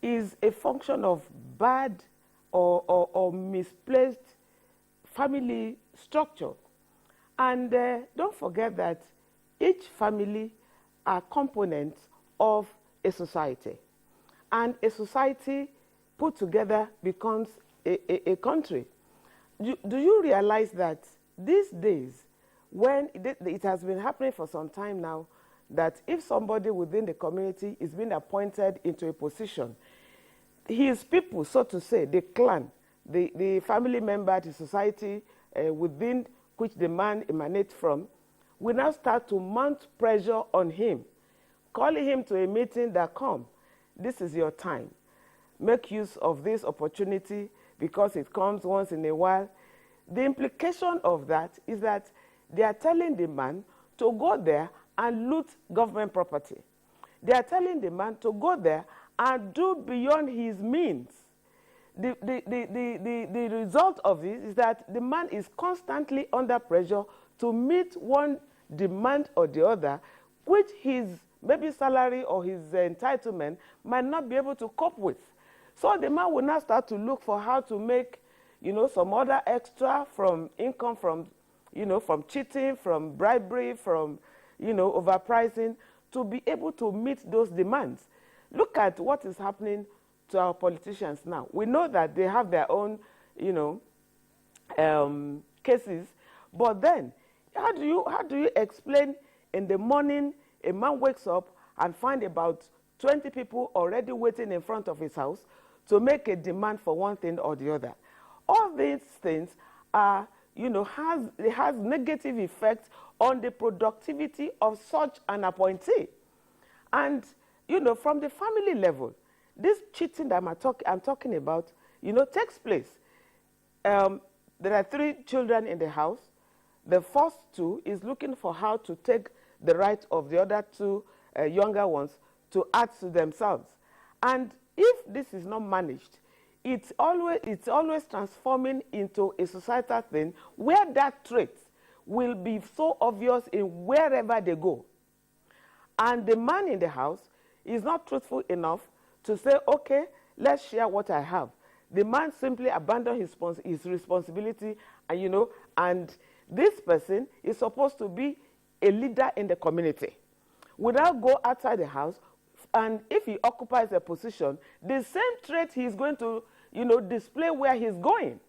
is a function of bad or misplaced family structure. And don't forget that each family are components of a society. And a society put together becomes a country. Do you realize that these days, when it has been happening for some time now, that if somebody within the community is being appointed into a position, his people, so to say, the clan, the family member, the society within which the man emanates from, will now start to mount pressure on him, calling him to a meeting that, come, this is your time. Make use of this opportunity because it comes once in a while. The implication of that is that they are telling the man to go there and loot government property. They are telling the man to go there and do beyond his means. The result of this is that the man is constantly under pressure to meet one demand or the other, which his maybe salary or his entitlement might not be able to cope with. So the man will now start to look for how to make, some other extra from income from, from cheating, from bribery, from, overpricing, to be able to meet those demands. Look at what is happening to our politicians now. We know that they have their own, cases, but then how do you explain in the morning a man wakes up and find about 20 people already waiting in front of his house to make a demand for one thing or the other? All these things are, has negative effects on the productivity of such an appointee. And, from the family level, this cheating that I'm talking about, takes place. There are 3 children in the house. The first 2 is looking for how to take the right of the other 2 younger ones to add to themselves. And if this is not managed, it's always transforming into a societal thing where that trait will be so obvious in wherever they go. And the man in the house is not truthful enough to say, okay, let's share what I have. The man simply abandons his responsibility, and and this person is supposed to be a leader in the community. Without go outside the house, and if he occupies a position, the same trait he's going to, display where he's going.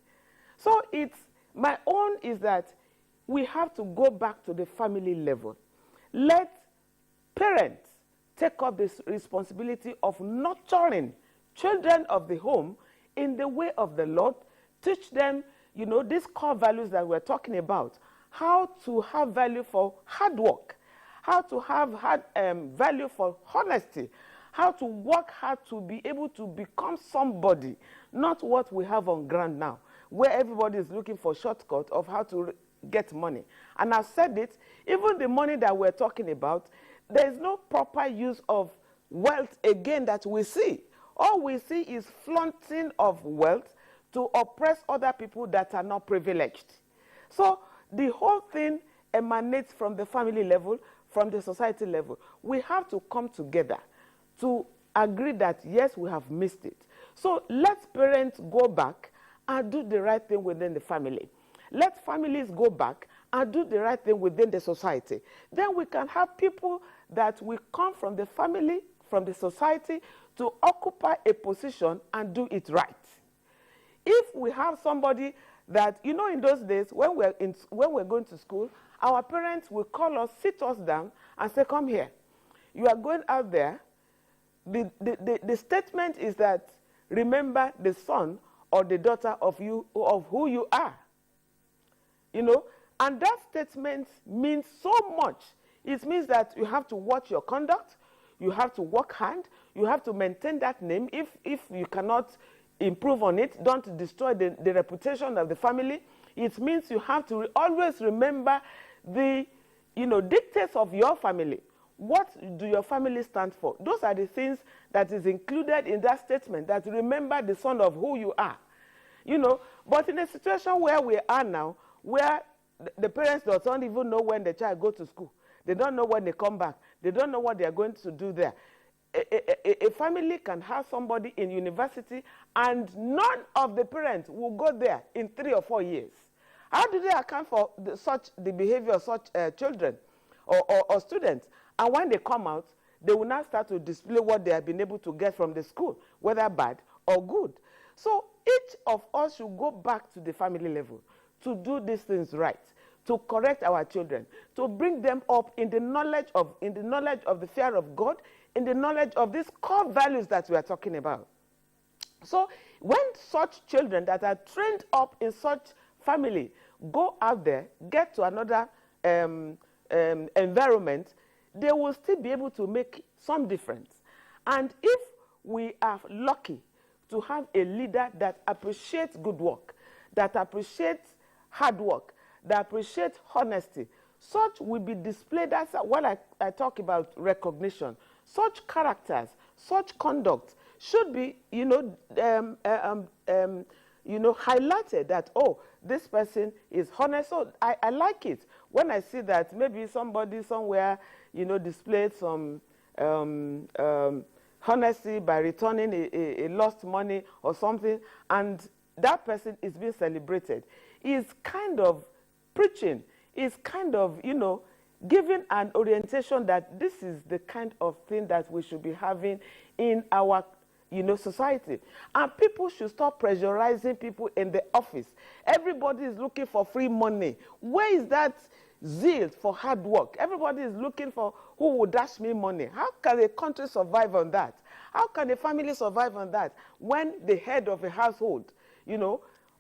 So my own is that we have to go back to the family level. Let parents take up this responsibility of nurturing children of the home in the way of the Lord. Teach them, these core values that we're talking about. How to have value for hard work. How to have value for honesty. How to work hard to be able to become somebody. Not what we have on ground now, where everybody is looking for shortcuts of how to get money. And I've said it, even the money that we're talking about, there is no proper use of wealth again that we see. All we see is flaunting of wealth to oppress other people that are not privileged. So the whole thing emanates from the family level, from the society level. We have to come together to agree that, yes, we have missed it. So let parents go back and do the right thing within the family. Let families go back and do the right thing within the society. Then we can have people that will come from the family, from the society, to occupy a position and do it right. If we have somebody that, in those days, when we're going to school, our parents will call us, sit us down, and say, come here. You are going out there. The statement is that, remember the son or the daughter of who you are. And that statement means so much. It means that you have to watch your conduct, you have to work hard, you have to maintain that name. If you cannot improve on it, don't destroy the reputation of the family. It means you have to always remember the dictates of your family. what do your family stand for? Those are the things that is included in that statement, that remember the son of who you are. You know, but in a situation where we are now, where the parents don't even know when the child goes to school, they don't know when they come back, they don't know what they are going to do there. A family can have somebody in university and none of the parents will go there in 3 or 4 years. How do they account for the behavior of such children or students? And when they come out, they will now start to display what they have been able to get from the school, whether bad or good. So each of us should go back to the family level to do these things right, to correct our children, to bring them up in the knowledge of the fear of God, in the knowledge of these core values that we are talking about. So when such children that are trained up in such family go out there, get to another environment, they will still be able to make some difference. And if we are lucky to have a leader that appreciates good work, that appreciates hard work, that appreciates honesty, such will be displayed as when I talk about recognition. Such characters, such conduct should be, highlighted that, oh, this person is honest. So I like it when I see that maybe somebody somewhere, displayed some honesty by returning a lost money or something, and that person is being celebrated. Is kind of preaching, is kind of, giving an orientation that this is the kind of thing that we should be having in our society. And people should stop pressurizing people in the office. Everybody is looking for free money. Where is that zeal for hard work? Everybody is looking for who will dash me money. How can a country survive on that? How can a family survive on that when the head of a household,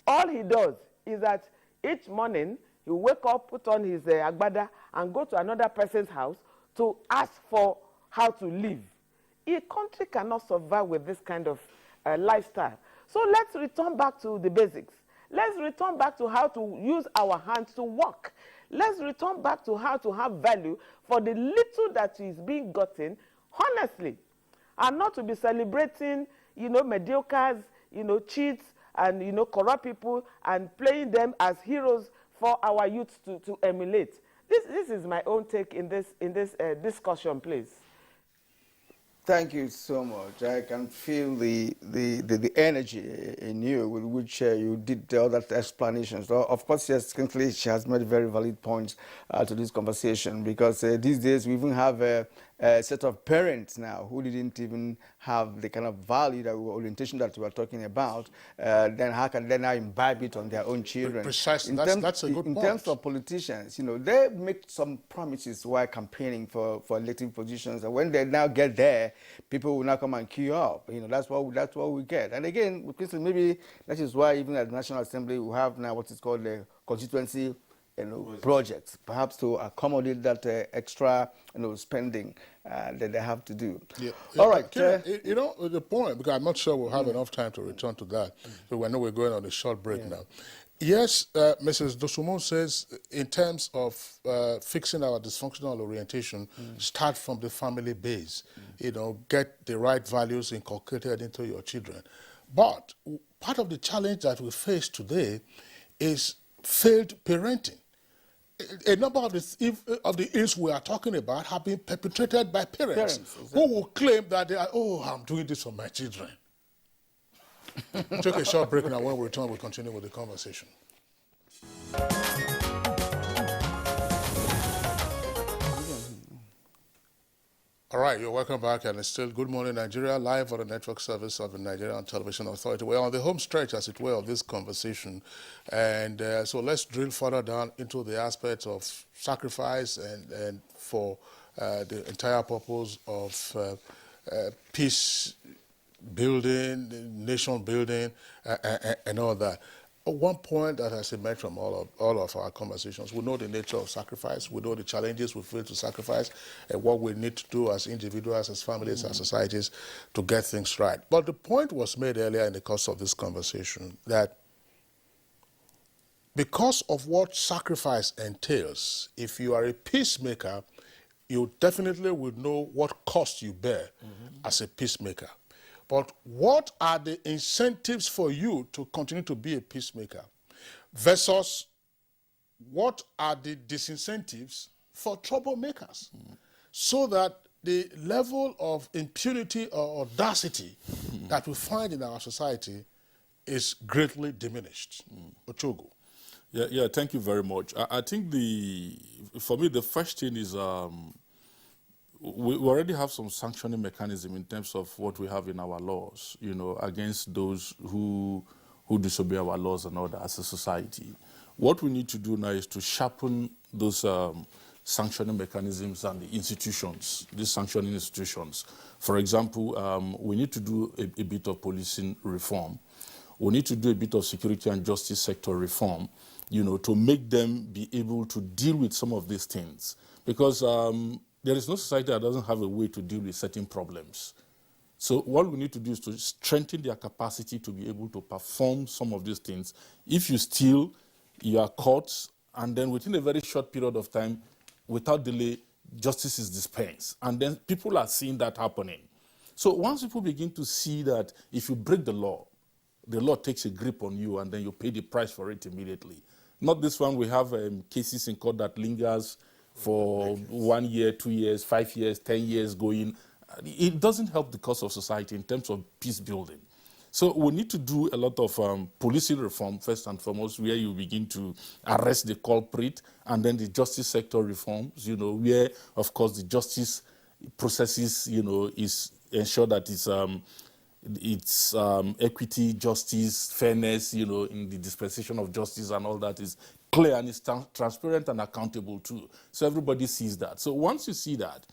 all he does is that each morning he will wake up, put on his agbada, and go to another person's house to ask for how to live. A country cannot survive with this kind of lifestyle. So let's return back to the basics. Let's return back to how to use our hands to work. Let's return back to how to have value for the little that is being gotten honestly, and not to be celebrating, mediocres, cheats, and corrupt people, and playing them as heroes for our youth to emulate. This is my own take in this discussion, please. Thank you so much. I can feel the energy in you with which you did all that explanation. So, of course, yes, Kingsley, she has made very valid points to this conversation, because these days we even have a set of parents now who didn't even have the kind of value, that orientation that we are talking about. Then how can they now imbibe it on their own children? Precisely. That's a good point. In terms of politicians, they make some promises while campaigning for elected positions, and when they now get there, people will now come and queue up. That's what we get. And again, maybe that is why even at the National Assembly we have now what is called the constituency projects, perhaps to accommodate that extra spending that they have to do. Yeah. All right. The point, because I'm not sure we'll have enough time to return to that, so we know we're going on a short break now. Yes, Mrs. Dosunmu says, in terms of fixing our dysfunctional orientation, start from the family base. Get the right values inculcated into your children. But part of the challenge that we face today is failed parenting. A number of the ills we are talking about have been perpetrated by parents exactly, who will claim that they are, I'm doing this for my children. We'll take a short break now. When we return, we'll continue with the conversation. All right, you're welcome back, and it's still Good Morning Nigeria, live on the network service of the Nigerian Television Authority. We're on the home stretch, as it were, of this conversation. And so let's drill further down into the aspects of sacrifice and for the entire purpose of peace building, nation building, and all that. One point that has emerged from all of our conversations, we know the nature of sacrifice, we know the challenges we feel to sacrifice, and what we need to do as individuals, as families, as societies to get things right. But the point was made earlier in the course of this conversation that because of what sacrifice entails, if you are a peacemaker, you definitely will know what cost you bear as a peacemaker. But what are the incentives for you to continue to be a peacemaker versus what are the disincentives for troublemakers? So that the level of impunity or audacity that we find in our society is greatly diminished. Ochogo. Yeah, thank you very much. I think for me, the first thing is we already have some sanctioning mechanism in terms of what we have in our laws, against those who disobey our laws and all that as a society. What we need to do now is to sharpen those sanctioning mechanisms and the institutions, these sanctioning institutions. For example, we need to do a bit of policing reform. We need to do a bit of security and justice sector reform, to make them be able to deal with some of these things. Because there is no society that doesn't have a way to deal with certain problems. So what we need to do is to strengthen their capacity to be able to perform some of these things. If you steal, you are caught, and then within a very short period of time, without delay, justice is dispensed. And then people are seeing that happening. So once people begin to see that if you break the law takes a grip on you, and then you pay the price for it immediately. Not this one, we have cases in court that lingers for 1 year, 2 years, 5 years, 10 years going. It doesn't help the cause of society in terms of peace building. So we need to do a lot of policing reform, first and foremost, where you begin to arrest the culprit, and then the justice sector reforms, where, of course, the justice processes, is ensure that it's equity, justice, fairness, in the dispensation of justice and all that is clear and is transparent and accountable too. So everybody sees that. So once you see that,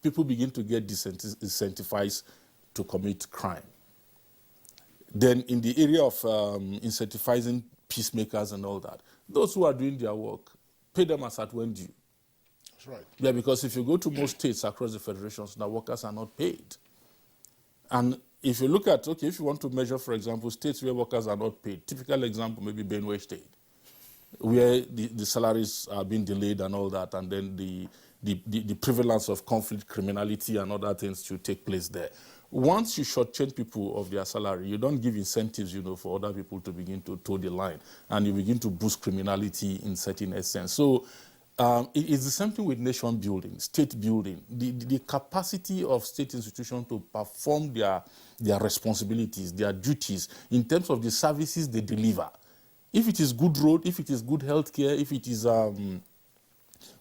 people begin to get disincentivized to commit crime. Then in the area of incentivizing peacemakers and all that, those who are doing their work, pay them as at when due. That's right. Yeah, because if you go to most states across the federations, now workers are not paid. And if you look at, if you want to measure, for example, states where workers are not paid, typical example, maybe Benue State, where the salaries are being delayed and all that, and then the prevalence of conflict, criminality, and other things should take place there. Once you shortchange people of their salary, you don't give incentives, for other people to begin to toe the line, and you begin to boost criminality in certain essence. So it's the same thing with nation building, state building. The capacity of state institutions to perform their responsibilities, their duties, in terms of the services they deliver. If it is good road, if it is good healthcare, if it is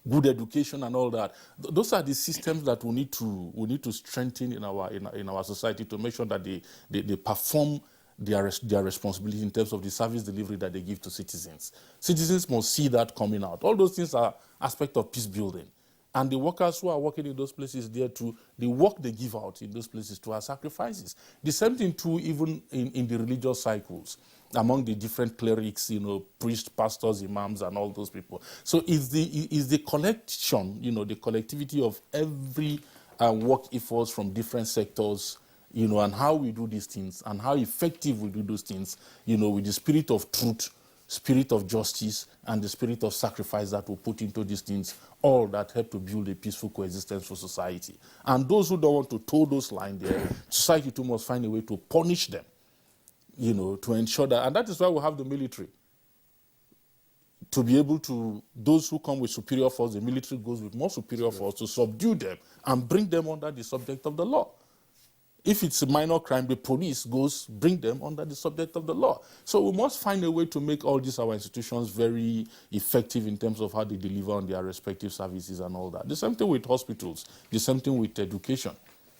good education and all that, those are the systems that we need to strengthen in our society to make sure that they perform their responsibility in terms of the service delivery that they give to citizens. Citizens must see that coming out. All those things are aspects of peace building. And the workers who are working in those places there too, the work they give out in those places too are sacrifices. The same thing too even in the religious cycles, among the different clerics, priests, pastors, imams, and all those people. So it's the collection, the collectivity of every work efforts from different sectors, and how we do these things and how effective we do those things, with the spirit of truth, spirit of justice, and the spirit of sacrifice that we put into these things, all that help to build a peaceful coexistence for society. And those who don't want to toe those lines there, society too must find a way to punish them, to ensure that, and that is why we have the military. To be able to, those who come with superior force, the military goes with more superior force to subdue them and bring them under the subject of the law. If it's a minor crime, the police bring them under the subject of the law. So we must find a way to make all these our institutions very effective in terms of how they deliver on their respective services and all that. The same thing with hospitals, the same thing with education,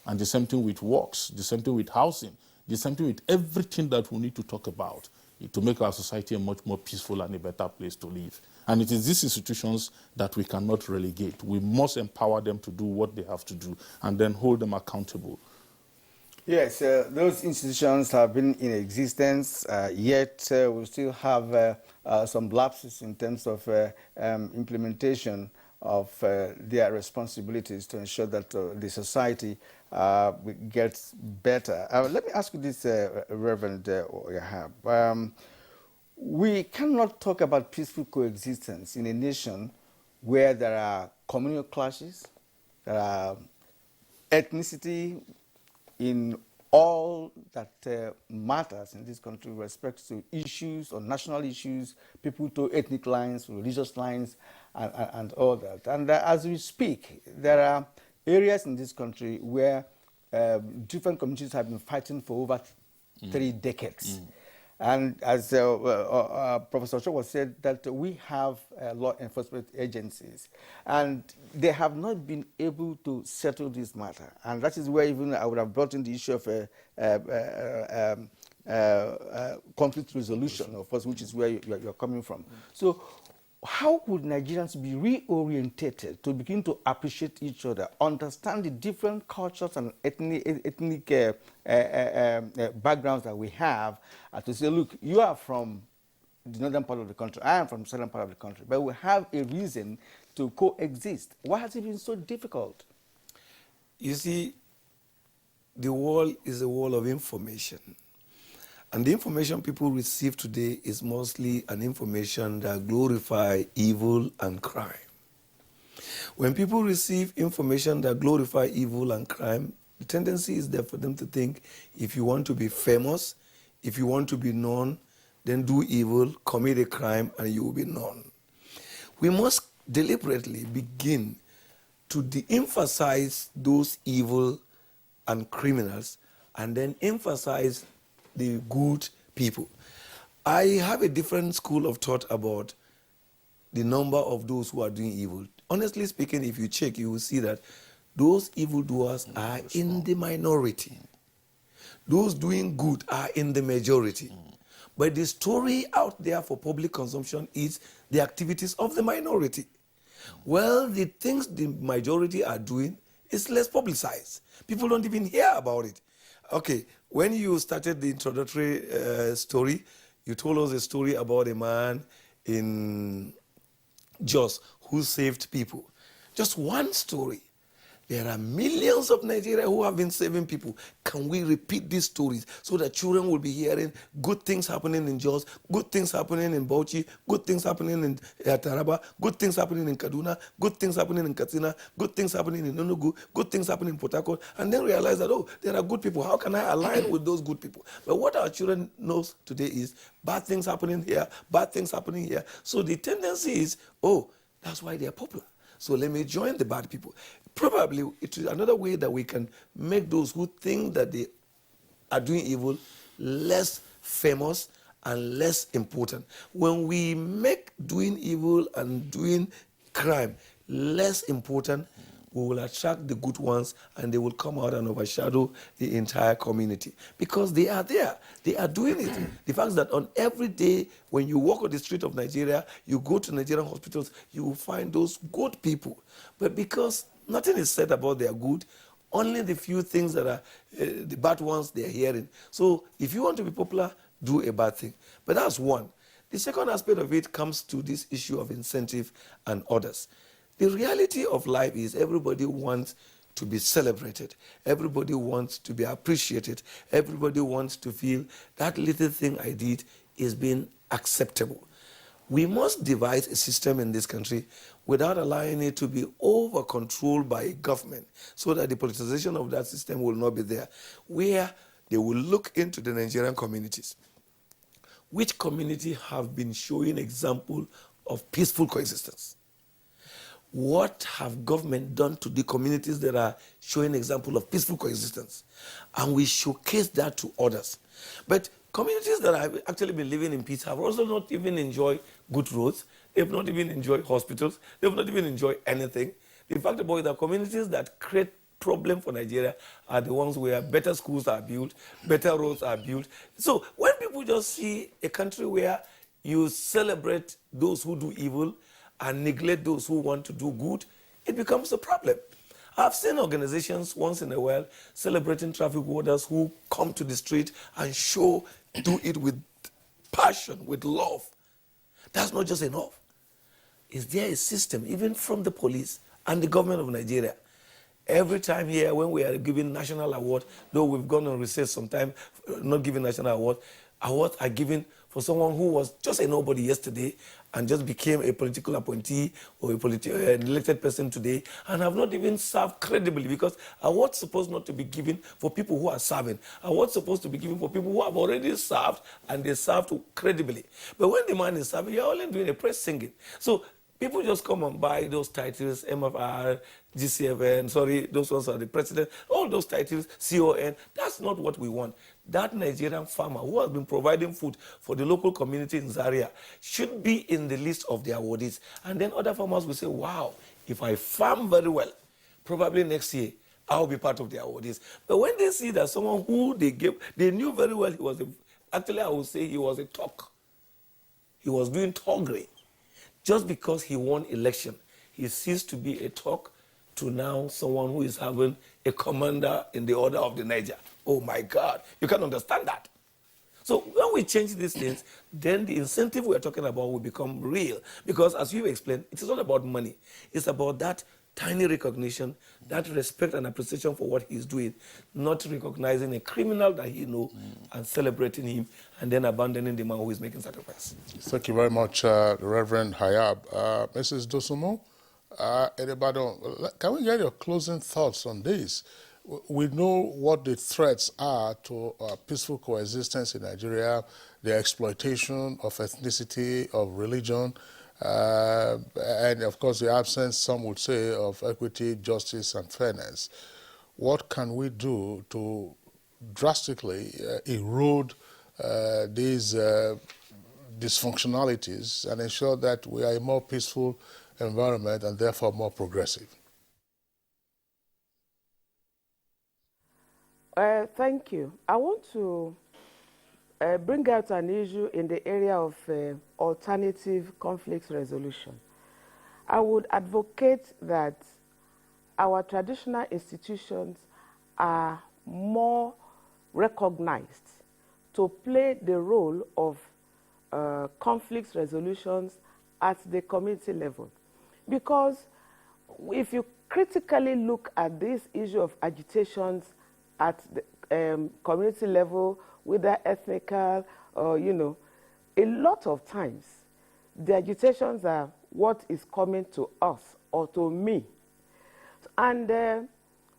and the same thing with works, the same thing with housing, the same thing with everything that we need to talk about to make our society a much more peaceful and a better place to live. And it is these institutions that we cannot relegate. We must empower them to do what they have to do and then hold them accountable. Yes, those institutions have been in existence, yet we still have some lapses in terms of implementation of their responsibilities to ensure that the society gets better. Let me ask you this, Reverend Oyahab. We cannot talk about peaceful coexistence in a nation where there are communal clashes, there are ethnicity in all that matters in this country with respect to issues or national issues, people to ethnic lines, religious lines, and all that. And as we speak, there are areas in this country where different communities have been fighting for over 3 decades. And as Professor Ochoa said, that we have law enforcement agencies, and they have not been able to settle this matter. And that is where even I would have brought in the issue of conflict resolution, of course, which is where you're coming from. So how would Nigerians be reorientated to begin to appreciate each other, understand the different cultures and ethnic backgrounds that we have, to say, look, you are from the northern part of the country, I am from the southern part of the country, but we have a reason to coexist. Why has it been so difficult? You see, the world is a world of information. And the information people receive today is mostly an information that glorify evil and crime. When people receive information that glorify evil and crime, the tendency is there for them to think, if you want to be famous, if you want to be known, then do evil, commit a crime, and you will be known. We must deliberately begin to de-emphasize those evil and criminals, and then emphasize the good people. I have a different school of thought about the number of those who are doing evil. Honestly speaking, if you check, you will see that those evildoers are in the minority. Those doing good are in the majority. But the story out there for public consumption is the activities of the minority. Well, the things the majority are doing is less publicized. People don't even hear about it. Okay, when you started the introductory story, you told us a story about a man in Jos who saved people. Just one story. There are millions of Nigeria who have been saving people. Can we repeat these stories so that children will be hearing good things happening in Jos, good things happening in Bauchi, good things happening in Taraba, good things happening in Kaduna, good things happening in Katsina, good things happening in Enugu, good things happening in Port Harcourt, and then realize that, oh, there are good people. How can I align with those good people? But what our children knows today is bad things happening here, bad things happening here. So the tendency is, oh, that's why they are popular. So let me join the bad people. Probably it is another way that we can make those who think that they are doing evil less famous and less important. When we make doing evil and doing crime less important, we will attract the good ones and they will come out and overshadow the entire community. Because they are there. They are doing it. The fact that on every day when you walk on the street of Nigeria, you go to Nigerian hospitals, you will find those good people. But because nothing is said about their good, only the few things that are the bad ones they are hearing. So if you want to be popular, do a bad thing. But that's one. The second aspect of it comes to this issue of incentive and others. The reality of life is everybody wants to be celebrated. Everybody wants to be appreciated. Everybody wants to feel that little thing I did is being acceptable. We must devise a system in this country without allowing it to be over-controlled by government so that the politicization of that system will not be there, where they will look into the Nigerian communities. Which community have been showing example of peaceful coexistence? What have government done to the communities that are showing example of peaceful coexistence? And we showcase that to others. But communities that have actually been living in peace have also not even enjoyed good roads. They've not even enjoyed hospitals. They've not even enjoyed anything. The fact about it, the communities that create problem for Nigeria are the ones where better schools are built, better roads are built. So when people just see a country where you celebrate those who do evil and neglect those who want to do good, it becomes a problem. I've seen organizations once in a while celebrating traffic warders who come to the street and do it with passion, with love. That's not just enough. Is there a system, even from the police and the government of Nigeria? Every time here, when we are giving national award, though we've gone on recess sometime, not giving national award, awards are given for someone who was just a nobody yesterday and just became a political appointee or an elected person today and have not even served credibly, because awards supposed not to be given for people who are serving. Awards supposed to be given for people who have already served and they served credibly. But when the man is serving, you're only doing a praise singing. So people just come and buy those titles, MFR, GCFN, sorry, those ones are the president, all those titles, CON. That's not what we want. That Nigerian farmer who has been providing food for the local community in Zaria should be in the list of the awardees. And then other farmers will say, wow, if I farm very well, probably next year, I'll be part of the awardees. But when they see that someone who they knew very well he was actually I would say he was a talk. He was doing toggery. Just because he won election, he ceased to be a talk to now someone who is having a commander in the order of the Niger. Oh my God, you can understand that. So when we change these things, then the incentive we're talking about will become real. Because as you explained, it is not about money. It's about that tiny recognition, that respect and appreciation for what he's doing, not recognizing a criminal that he knows and celebrating him and then abandoning the man who is making sacrifice. Thank you very much, Reverend Hayab. Mrs. Dosumo, can we get your closing thoughts on this? We know what the threats are to peaceful coexistence in Nigeria, the exploitation of ethnicity, of religion, and of course the absence, some would say, of equity, justice, and fairness. What can we do to drastically erode these dysfunctionalities and ensure that we are a more peaceful environment and therefore more progressive? Thank you. I want to bring out an issue in the area of alternative conflict resolution. I would advocate that our traditional institutions are more recognized to play the role of conflict resolutions at the community level. Because if you critically look at this issue of agitations at the community level, whether ethnical or, a lot of times the agitations are what is coming to us or to me. And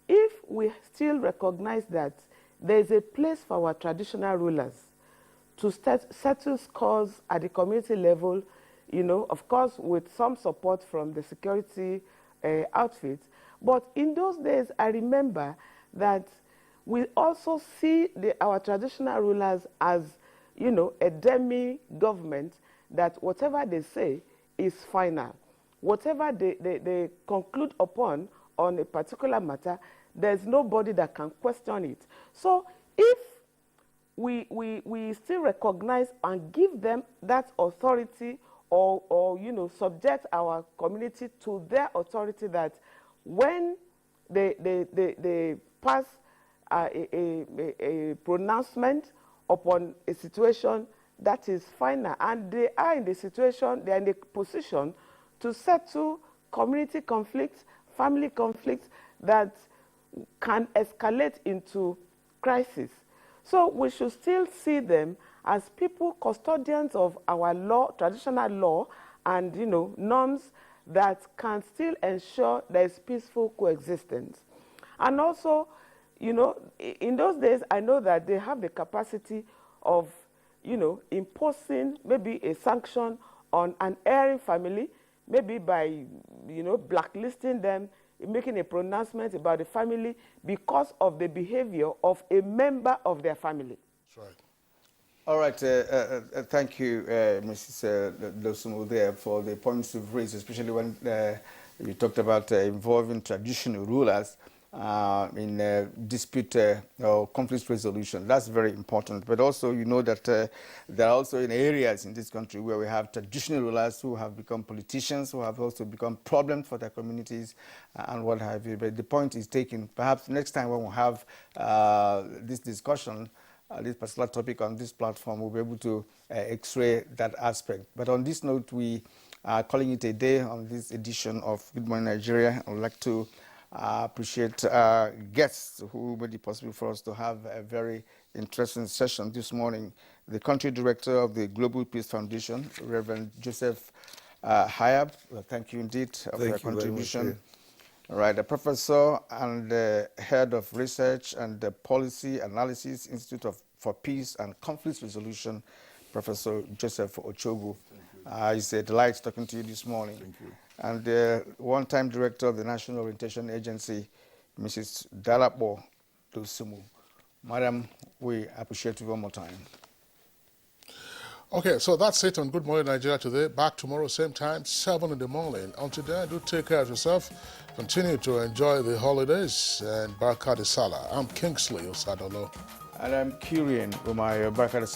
if we still recognize that there is a place for our traditional rulers to settle scores at the community level, of course, with some support from the security outfits. But in those days, I remember that we also see our traditional rulers as, a demi-government, that whatever they say is final. Whatever they conclude upon on a particular matter, there's nobody that can question it. So if we still recognize and give them that authority or subject our community to their authority, that when they pass a pronouncement upon a situation that is final, and they are in the situation, they are in the position to settle community conflicts, family conflicts that can escalate into crisis. So we should still see them as people, custodians of our law, traditional law, and norms that can still ensure there is peaceful coexistence. And also, in those days, I know that they have the capacity of, imposing maybe a sanction on an erring family, maybe by, blacklisting them, making a pronouncement about the family because of the behavior of a member of their family. That's right. All right, thank you, Mrs. Dosumu, there for the points you've raised, especially when you talked about involving traditional rulers in dispute or conflict resolution. That's very important. But also, that there are also in areas in this country where we have traditional rulers who have become politicians, who have also become problems for their communities and what have you. But the point is taken. Perhaps next time when we have this discussion, this particular topic on this platform, we'll be able to x-ray that aspect. But on this note, we are calling it a day on this edition of Good Morning Nigeria. I would like to appreciate guests who made it possible for us to have a very interesting session this morning. The country director of the Global Peace Foundation, Reverend Joseph Hayab. Thank you indeed for your contribution. All right, the professor and the head of research and the policy analysis Institute for Peace and Conflict Resolution, Professor Joseph Ochogu. It's a delight talking to you this morning. Thank you. And the one-time director of the National Orientation Agency, Mrs. Dalapo Dosumu. Madam, we appreciate you one more time. Okay, so that's it on Good Morning Nigeria today. Back tomorrow, same time, 7 in the morning. Until then, do take care of yourself. Continue to enjoy the holidays and Barka de Salah. I'm Kingsley Osadolo. And I'm Kyrian Umayo Barka de